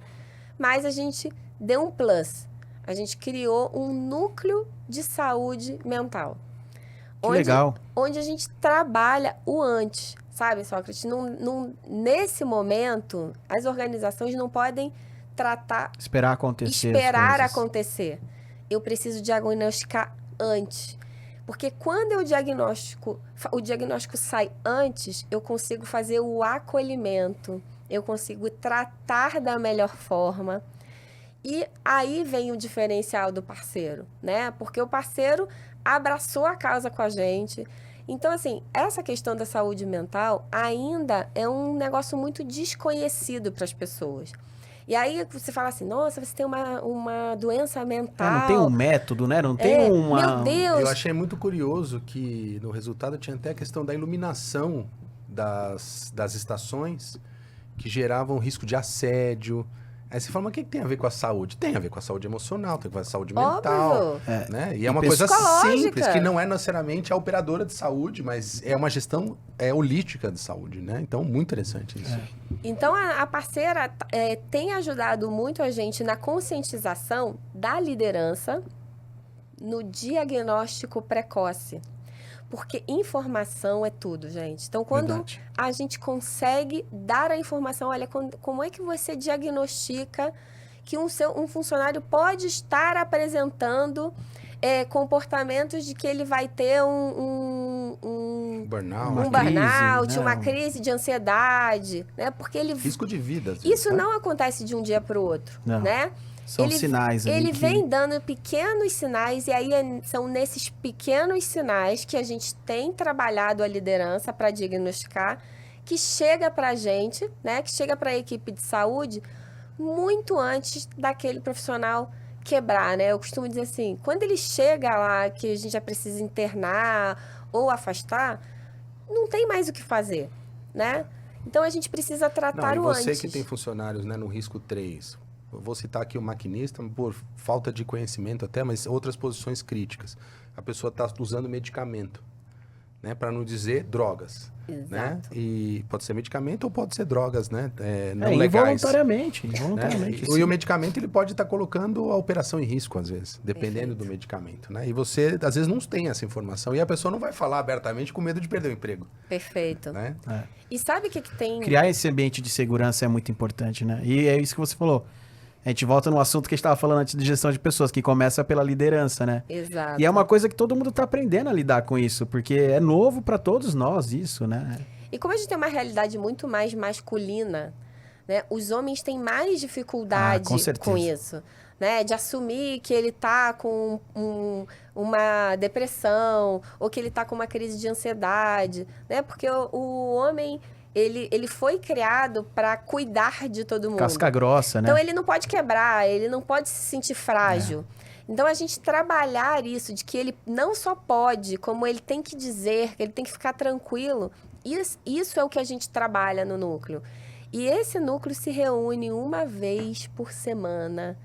C: mas a gente deu um plus. A gente criou um núcleo de saúde mental.
A: Que legal.
C: Onde a gente trabalha o antes, sabe, Sócrates? Nesse momento, as organizações não podem tratar...
A: Esperar acontecer
C: Esperar
A: as coisas.
C: acontecer. Eu preciso diagnosticar antes. Porque quando o diagnóstico sai antes, eu consigo fazer o acolhimento, eu consigo tratar da melhor forma. E aí vem o diferencial do parceiro, né? Porque o parceiro abraçou a causa com a gente. Então, assim, essa questão da saúde mental ainda é um negócio muito desconhecido para as pessoas. E aí você fala assim, nossa, você tem uma doença mental.
A: Não tem um método, né? Não tem uma...
C: Meu Deus!
B: Eu achei muito curioso que no resultado tinha até a questão da iluminação das estações que geravam risco de assédio. Aí você fala, mas o que tem a ver com a saúde? Tem a ver com a saúde emocional, tem a ver com a saúde mental.
C: Óbvio.
B: Né? E é uma coisa
C: psicológica.
B: simples, que não é necessariamente a operadora de saúde, mas é uma gestão holística de saúde, né? Então, muito interessante isso.
C: Então, a parceira tem ajudado muito a gente na conscientização da liderança no diagnóstico precoce. Porque informação é tudo, gente. Então, quando
A: Verdade.
C: a gente consegue dar a informação, olha, como é que você diagnostica que um funcionário pode estar apresentando comportamentos de que ele vai ter um
B: Burnout.
A: Uma
C: burnout,
A: crise, né?
C: uma crise de ansiedade, né? Porque ele...
B: Risco de vida. às vezes,
C: Isso
B: né?
C: não acontece de um dia para o outro,
A: Não.
C: né?
A: São sinais ali
C: Ele
A: que...
C: vem dando pequenos sinais, e aí são nesses pequenos sinais que a gente tem trabalhado a liderança para diagnosticar, que chega para a gente, né? Que chega para a equipe de saúde muito antes daquele profissional quebrar, né? Eu costumo dizer assim, quando ele chega lá, que a gente já precisa internar ou afastar, não tem mais o que fazer, né? Então a gente precisa tratar
B: Não,
C: o
B: e você
C: antes.
B: que tem funcionários, né, no risco 3, eu vou citar aqui o maquinista, por falta de conhecimento até, mas outras posições críticas. A pessoa está usando medicamento, né, para não dizer drogas.
C: Exato.
B: Né? E pode ser medicamento ou pode ser drogas, né? Não legais.
A: Involuntariamente.
B: Né?
A: Involuntariamente.
B: E o medicamento ele pode estar colocando a operação em risco, às vezes, dependendo
C: Perfeito.
B: do medicamento. Né? E você, às vezes, não tem essa informação. E a pessoa não vai falar abertamente com medo de perder o emprego.
C: Perfeito.
B: Né?
C: E sabe o que tem...
A: Criar esse ambiente de segurança é muito importante, né? E é isso que você falou. A gente volta no assunto que a gente estava falando antes de gestão de pessoas, que começa pela liderança, né?
C: Exato.
A: E é uma coisa que todo mundo está aprendendo a lidar com isso, porque é novo para todos nós isso, né?
C: E como a gente tem uma realidade muito mais masculina, né? Os homens têm mais dificuldade
A: com certeza.
C: com isso, né? De assumir que ele tá com uma depressão ou que ele tá com uma crise de ansiedade, né? Porque o homem... Ele foi criado para cuidar de todo mundo.
A: Casca grossa, né?
C: Então, ele não pode quebrar, ele não pode se sentir frágil. Então, a gente trabalhar isso, de que ele não só pode, como ele tem que dizer, que ele tem que ficar tranquilo, isso é o que a gente trabalha no núcleo. E esse núcleo se reúne uma vez por semana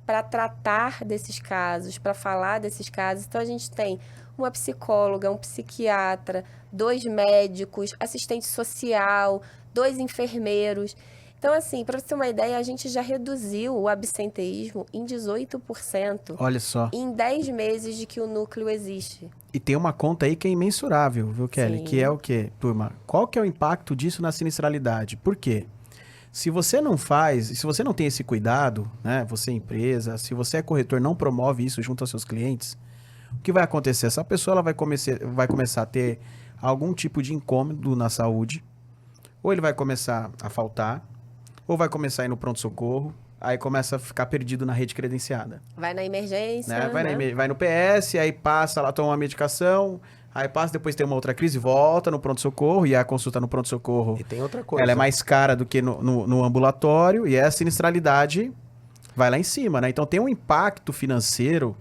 C: para tratar desses casos, para falar desses casos. Então, a gente tem uma psicóloga, um psiquiatra, 2 médicos, assistente social, 2 enfermeiros. Então, assim, para você ter uma ideia, a gente já reduziu o absenteísmo em 18%.
A: Olha só.
C: Em 10 meses de que o núcleo existe.
A: E tem uma conta aí que é imensurável, viu, Kelly?
C: Sim.
A: Que é o quê, turma? Qual que é o impacto disso na sinistralidade? Por quê? Se você não faz, se você não tem esse cuidado, né? Você é empresa, se você é corretor, não promove isso junto aos seus clientes, o que vai acontecer? Essa pessoa ela vai começar a ter algum tipo de incômodo na saúde, ou ele vai começar a faltar, ou vai começar a ir no pronto-socorro, aí começa a ficar perdido na rede credenciada.
C: Vai na emergência,
A: Né?
C: né?
A: Vai no PS, aí passa lá, toma uma medicação, aí passa, depois tem uma outra crise, volta no pronto-socorro, e a consulta no pronto-socorro,
B: E tem outra coisa.
A: ela é mais cara do que no ambulatório, e a sinistralidade vai lá em cima, né? Então tem um impacto financeiro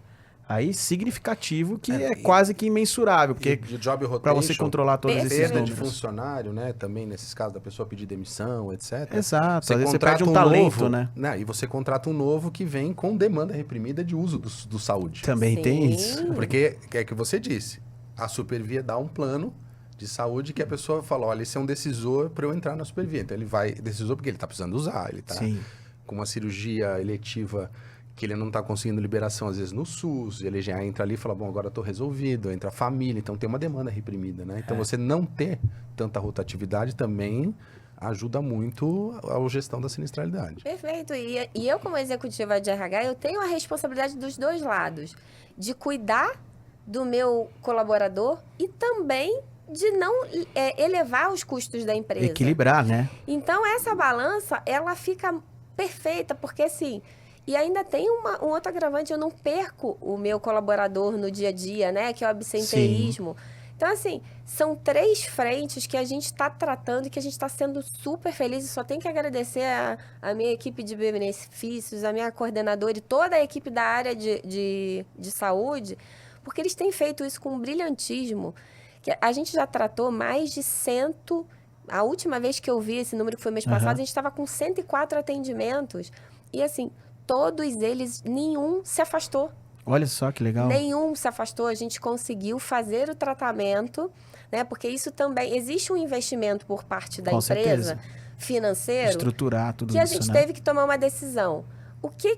A: aí significativo que é quase que imensurável, porque
B: de job rotation,
A: para você controlar todos esses
B: perda de
A: números.
B: funcionário, né? Também nesses casos da pessoa pedir demissão, etc.
A: Exato,
B: Você
A: às vezes você
B: contrata
A: perde um talento,
B: novo,
A: né?
B: E você contrata um novo que vem com demanda reprimida de uso do saúde.
A: Também
C: Sim.
A: tem isso.
B: Porque, é que você disse, a Supervia dá um plano de saúde que a pessoa fala, olha, esse é um decisor para eu entrar na Supervia. Então ele vai, decisor porque ele está precisando usar, ele está
A: Sim.
B: com uma cirurgia eletiva que ele não está conseguindo liberação, às vezes, no SUS, ele já entra ali e fala, bom, agora eu estou resolvido, entra a família, então tem uma demanda reprimida, né? Então você não ter tanta rotatividade também ajuda muito a gestão da sinistralidade.
C: Perfeito. E eu, como executiva de RH, eu tenho a responsabilidade dos dois lados. De cuidar do meu colaborador e também de não elevar os custos da empresa.
A: Equilibrar, né?
C: Então, essa balança, ela fica perfeita, porque assim... E ainda tem um outro agravante, eu não perco o meu colaborador no dia a dia, né? Que é o absenteísmo. Sim. Então, assim, são 3 frentes que a gente está tratando e que a gente está sendo super feliz. E só tenho que agradecer a minha equipe de benefícios, a minha coordenadora e toda a equipe da área de saúde, porque eles têm feito isso com um brilhantismo. Que a gente já tratou mais de 100... A última vez que eu vi esse número, que foi mês passado, a gente estava com 104 atendimentos. E, assim... Todos eles, nenhum se afastou.
A: Olha só que legal.
C: Nenhum se afastou. A gente conseguiu fazer o tratamento, né? Porque isso também... Existe um investimento por parte da empresa, financeiro...
A: Estruturar tudo isso,
C: que a gente teve que tomar uma decisão. O que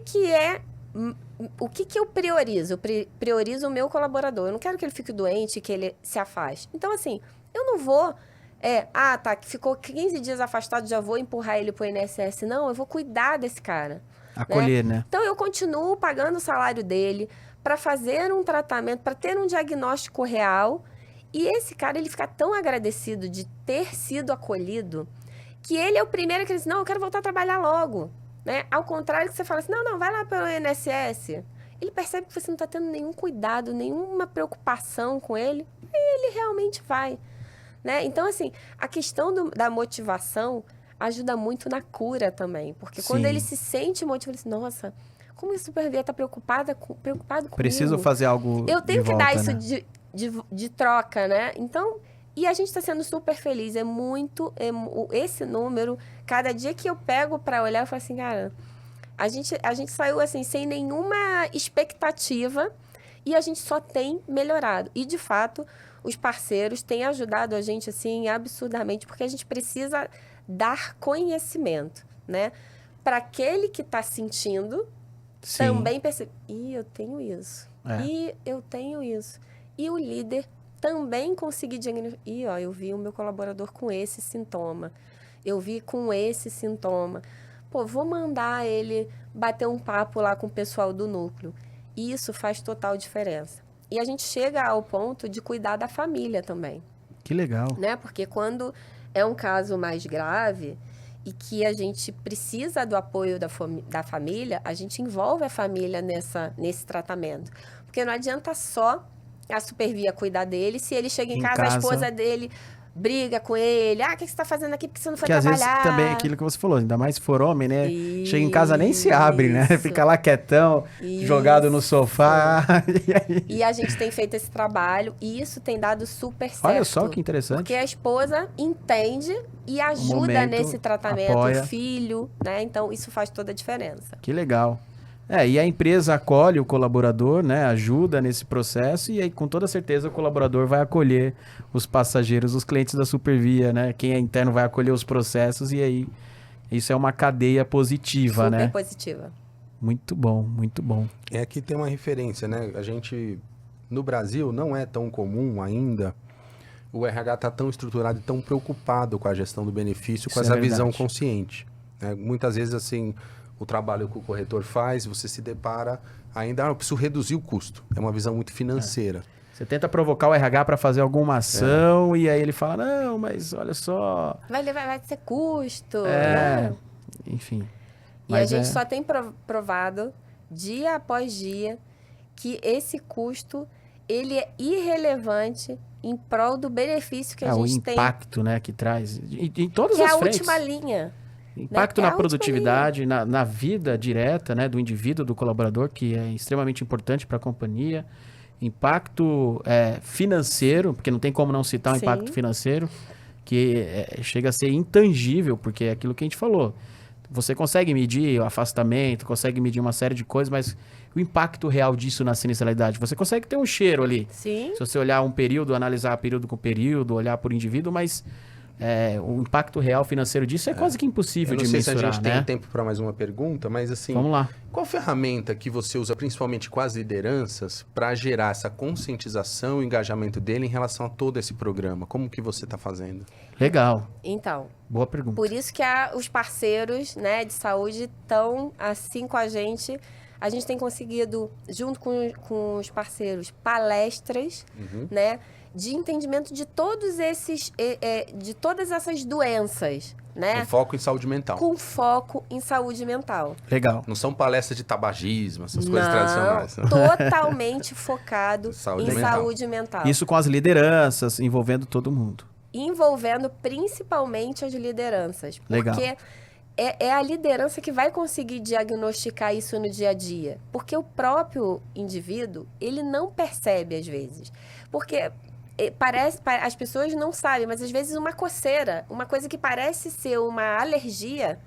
C: eu priorizo? Eu priorizo o meu colaborador. Eu não quero que ele fique doente, que ele se afaste. Então, assim, eu não vou... ficou 15 dias afastado, já vou empurrar ele pro INSS. Não, eu vou cuidar desse cara.
A: Acolher, né?
C: Então, eu continuo pagando o salário dele para fazer um tratamento, para ter um diagnóstico real. E esse cara, ele fica tão agradecido de ter sido acolhido, que ele é o primeiro que diz, não, eu quero voltar a trabalhar logo. Né? Ao contrário que você fala assim, não, vai lá pelo INSS. Ele percebe que você não está tendo nenhum cuidado, nenhuma preocupação com ele, e ele realmente vai. Né? Então, assim, a questão da motivação... ajuda muito na cura também. Porque quando ele se sente motivado, ele diz, nossa, como a Supervia está preocupado comigo.
A: Preciso fazer algo
C: eu tenho
A: de
C: que
A: volta,
C: dar isso
A: né?
C: de troca, né? Então, e a gente está sendo super feliz. Esse número, cada dia que eu pego para olhar, eu falo assim, cara, a gente saiu assim, sem nenhuma expectativa e a gente só tem melhorado. E, de fato, os parceiros têm ajudado a gente, assim, absurdamente, porque a gente precisa... dar conhecimento, né? Para aquele que está sentindo, também perceber, eu tenho isso. E eu tenho isso. E o líder também conseguir diagnosticar. Eu vi o meu colaborador com esse sintoma. Eu vi com esse sintoma. Pô, vou mandar ele bater um papo lá com o pessoal do núcleo. Isso faz total diferença. E a gente chega ao ponto de cuidar da família também.
A: Que legal.
C: Né? Porque quando... é um caso mais grave e que a gente precisa do apoio da família, a gente envolve a família nesse tratamento. Porque não adianta só a Supervia cuidar dele, se ele chega em casa, a esposa dele briga com ele. O que você está fazendo aqui? Porque você não foi trabalhar?
A: Porque às vezes também aquilo que você falou, ainda mais se for homem, né? Chega em casa, nem se abre, né? Fica lá quietão, jogado no sofá.
C: E a gente tem feito esse trabalho e isso tem dado super certo.
A: Olha só que interessante.
C: Porque a esposa entende e ajuda nesse tratamento,
A: apoia.
C: O filho, né? Então, isso faz toda a diferença.
A: Que legal. E a empresa acolhe o colaborador, né? Ajuda nesse processo e aí, com toda certeza, o colaborador vai acolher os passageiros, os clientes da Supervia, né? Quem é interno vai acolher os processos e aí isso é uma cadeia positiva, né?
C: Super positiva.
A: Muito bom, muito bom.
B: Aqui tem uma referência, né? A gente, no Brasil, não é tão comum ainda o RH tá tão estruturado e tão preocupado com a gestão do benefício, com essa visão consciente. Né? Muitas vezes, assim... o trabalho que o corretor faz, você se depara ainda, eu preciso reduzir o custo. É uma visão muito financeira.
A: Você tenta provocar o RH para fazer alguma ação e aí ele fala, não, mas olha só...
C: Vai ser custo. Né?
A: Enfim.
C: E a gente só tem provado, dia após dia, que esse custo, ele é irrelevante em prol do benefício que a gente tem.
A: O impacto, né, que traz. Em todas as frentes.
C: Que é a última linha.
A: Impacto
C: É
A: na
C: a última
A: produtividade, na vida direta, né, do indivíduo, do colaborador, que é extremamente importante para a companhia. Impacto financeiro, porque não tem como não citar o
C: Sim.
A: impacto financeiro, que chega a ser intangível, porque é aquilo que a gente falou. Você consegue medir o afastamento, consegue medir uma série de coisas, mas o impacto real disso na sinistralidade, você consegue ter um cheiro ali.
C: Sim.
A: Se você olhar um período, analisar período com período, olhar por indivíduo, mas o impacto real financeiro disso é quase que impossível
B: Eu não
A: de
B: sei se a
A: mensurar,
B: gente
A: né?
B: tem tempo para mais uma pergunta, mas assim,
A: Vamos lá.
B: qual ferramenta que você usa principalmente com as lideranças para gerar essa conscientização e engajamento dele em relação a todo esse programa? Como que você está fazendo?
A: Legal.
C: Então,
A: Boa pergunta.
C: por isso que os parceiros, né, de saúde estão assim com a gente. A gente tem conseguido, junto com os parceiros, palestras, né, de entendimento de todos esses, de todas essas doenças, né?
B: Com foco em saúde mental.
C: Com foco em saúde mental.
A: Legal.
B: Não são palestras de tabagismo, essas coisas
C: Não,
B: tradicionais. Né?
C: totalmente focado
B: Saúde
C: em
B: mental.
C: saúde mental.
A: Isso com as lideranças, envolvendo todo mundo.
C: Envolvendo principalmente as lideranças.
A: Legal.
C: Porque é a liderança que vai conseguir diagnosticar isso no dia a dia. Porque o próprio indivíduo, ele não percebe às vezes. Porque as pessoas não sabem, mas às vezes uma coceira, uma coisa que parece ser uma alergia,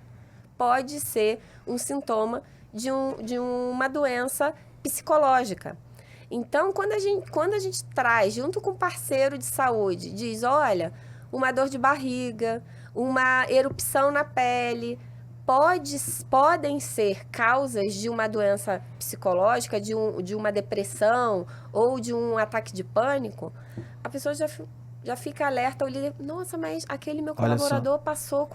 C: pode ser um sintoma de uma doença psicológica. Então, quando a gente traz, junto com um parceiro de saúde, diz, olha, uma dor de barriga, uma erupção na pele, podem ser causas de uma doença psicológica, de uma depressão ou de um ataque de pânico, a pessoa já fica alerta, o líder, nossa, mas aquele meu colaborador passou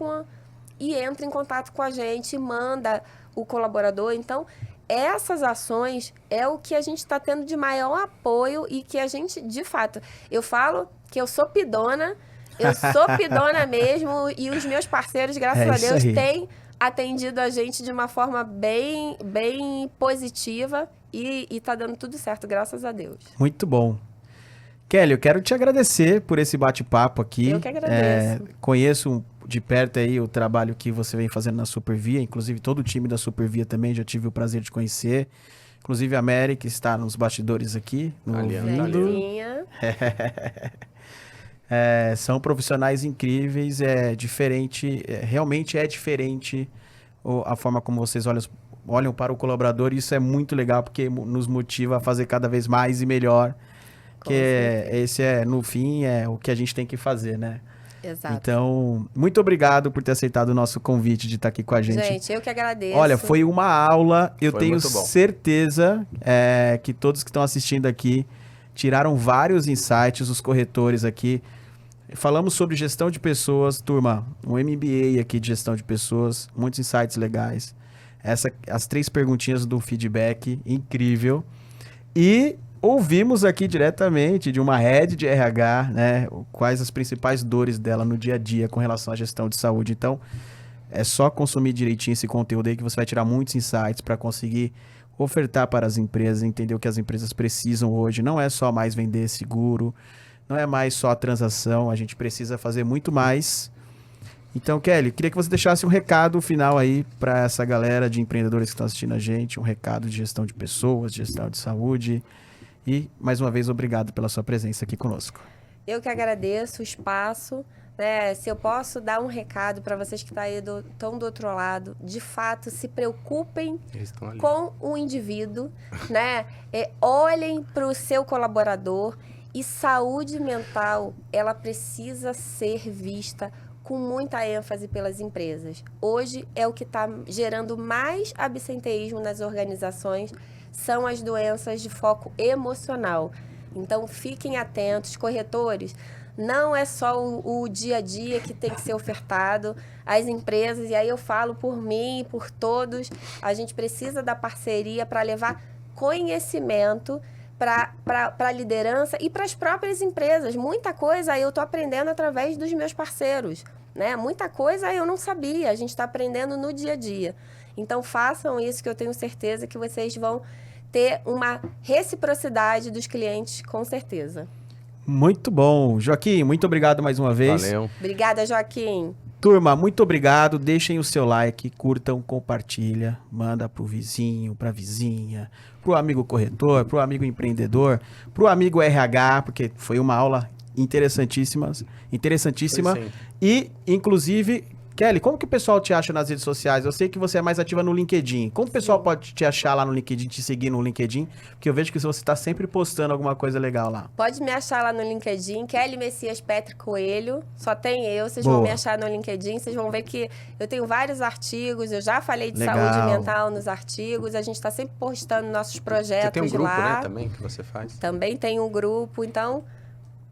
C: e entra em contato com a gente, manda o colaborador. Então, essas ações é o que a gente está tendo de maior apoio e que a gente, de fato, eu falo que eu sou pidona mesmo, e os meus parceiros, graças a Deus, têm atendido a gente de uma forma bem, bem positiva e está dando tudo certo, graças a Deus.
A: Muito bom. Kelly, eu quero te agradecer por esse bate-papo aqui.
C: Eu que agradeço.
A: Conheço de perto aí o trabalho que você vem fazendo na Supervia, inclusive todo o time da Supervia também, já tive o prazer de conhecer. Inclusive a Mary, que está nos bastidores aqui, ouvindo. São profissionais incríveis, diferente, realmente é diferente a forma como vocês olham para o colaborador, e isso é muito legal, porque nos motiva a fazer cada vez mais e melhor, que no fim, é o que a gente tem que fazer, né?
C: Exato.
A: Então, muito obrigado por ter aceitado o nosso convite de estar aqui com a gente.
C: Gente, eu que agradeço.
A: Olha, foi uma aula, eu tenho
B: muito bom.
A: certeza que todos que estão assistindo aqui tiraram vários insights, os corretores aqui. Falamos sobre gestão de pessoas, turma, um MBA aqui de gestão de pessoas, muitos insights legais. As 3 perguntinhas do feedback, incrível. E ouvimos aqui diretamente de uma head de RH, né, quais as principais dores dela no dia a dia com relação à gestão de saúde. Então, é só consumir direitinho esse conteúdo aí que você vai tirar muitos insights para conseguir ofertar para as empresas, entender o que as empresas precisam hoje. Não é só mais vender seguro, não é mais só a transação, a gente precisa fazer muito mais. Então, Kelly, queria que você deixasse um recado final aí para essa galera de empreendedores que estão assistindo a gente, um recado de gestão de pessoas, gestão de saúde. E, mais uma vez, obrigado pela sua presença aqui conosco.
C: Eu que agradeço o espaço. Se eu posso dar um recado para vocês que estão do outro lado, de fato, se preocupem com o indivíduo, né? Olhem para o seu colaborador, e saúde mental, ela precisa ser vista com muita ênfase pelas empresas. Hoje é o que está gerando mais absenteísmo nas organizações, são as doenças de foco emocional. Então, fiquem atentos, corretores. Não é só o dia a dia que tem que ser ofertado às empresas, e aí eu falo por mim, por todos, a gente precisa da parceria para levar conhecimento para a liderança e para as próprias empresas. Muita coisa eu estou aprendendo através dos meus parceiros, né? Muita coisa eu não sabia, a gente está aprendendo no dia a dia. Então, façam isso, que eu tenho certeza que vocês vão ter uma reciprocidade dos clientes, com certeza.
A: Muito bom. Joaquim, muito obrigado mais uma vez.
B: Valeu.
C: Obrigada, Joaquim.
A: Turma, muito obrigado. Deixem o seu like, curtam, compartilha, manda pro vizinho, pra vizinha, pro amigo corretor, pro amigo empreendedor, pro amigo RH, porque foi uma aula interessantíssima.
B: Foi sim.
A: E, inclusive, Kelly, como que o pessoal te acha nas redes sociais? Eu sei que você é mais ativa no LinkedIn. Como o pessoal pode te achar lá no LinkedIn, te seguir no LinkedIn? Porque eu vejo que você está sempre postando alguma coisa legal lá.
C: Pode me achar lá no LinkedIn, Kelly Messias Petri Coelho, só tem eu, vocês vão me achar no LinkedIn, vocês vão ver que eu tenho vários artigos, eu já falei de saúde mental nos artigos, a gente está sempre postando nossos projetos lá.
B: Você tem um grupo, né, também, que você faz?
C: Também tem um grupo, então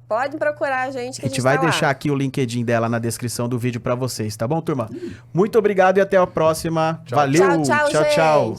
C: pode procurar a gente que
A: a gente vai deixar aqui o LinkedIn dela na descrição do vídeo para vocês, tá bom, turma? Muito obrigado e até a próxima.
C: Tchau.
A: Valeu,
C: tchau,
A: tchau.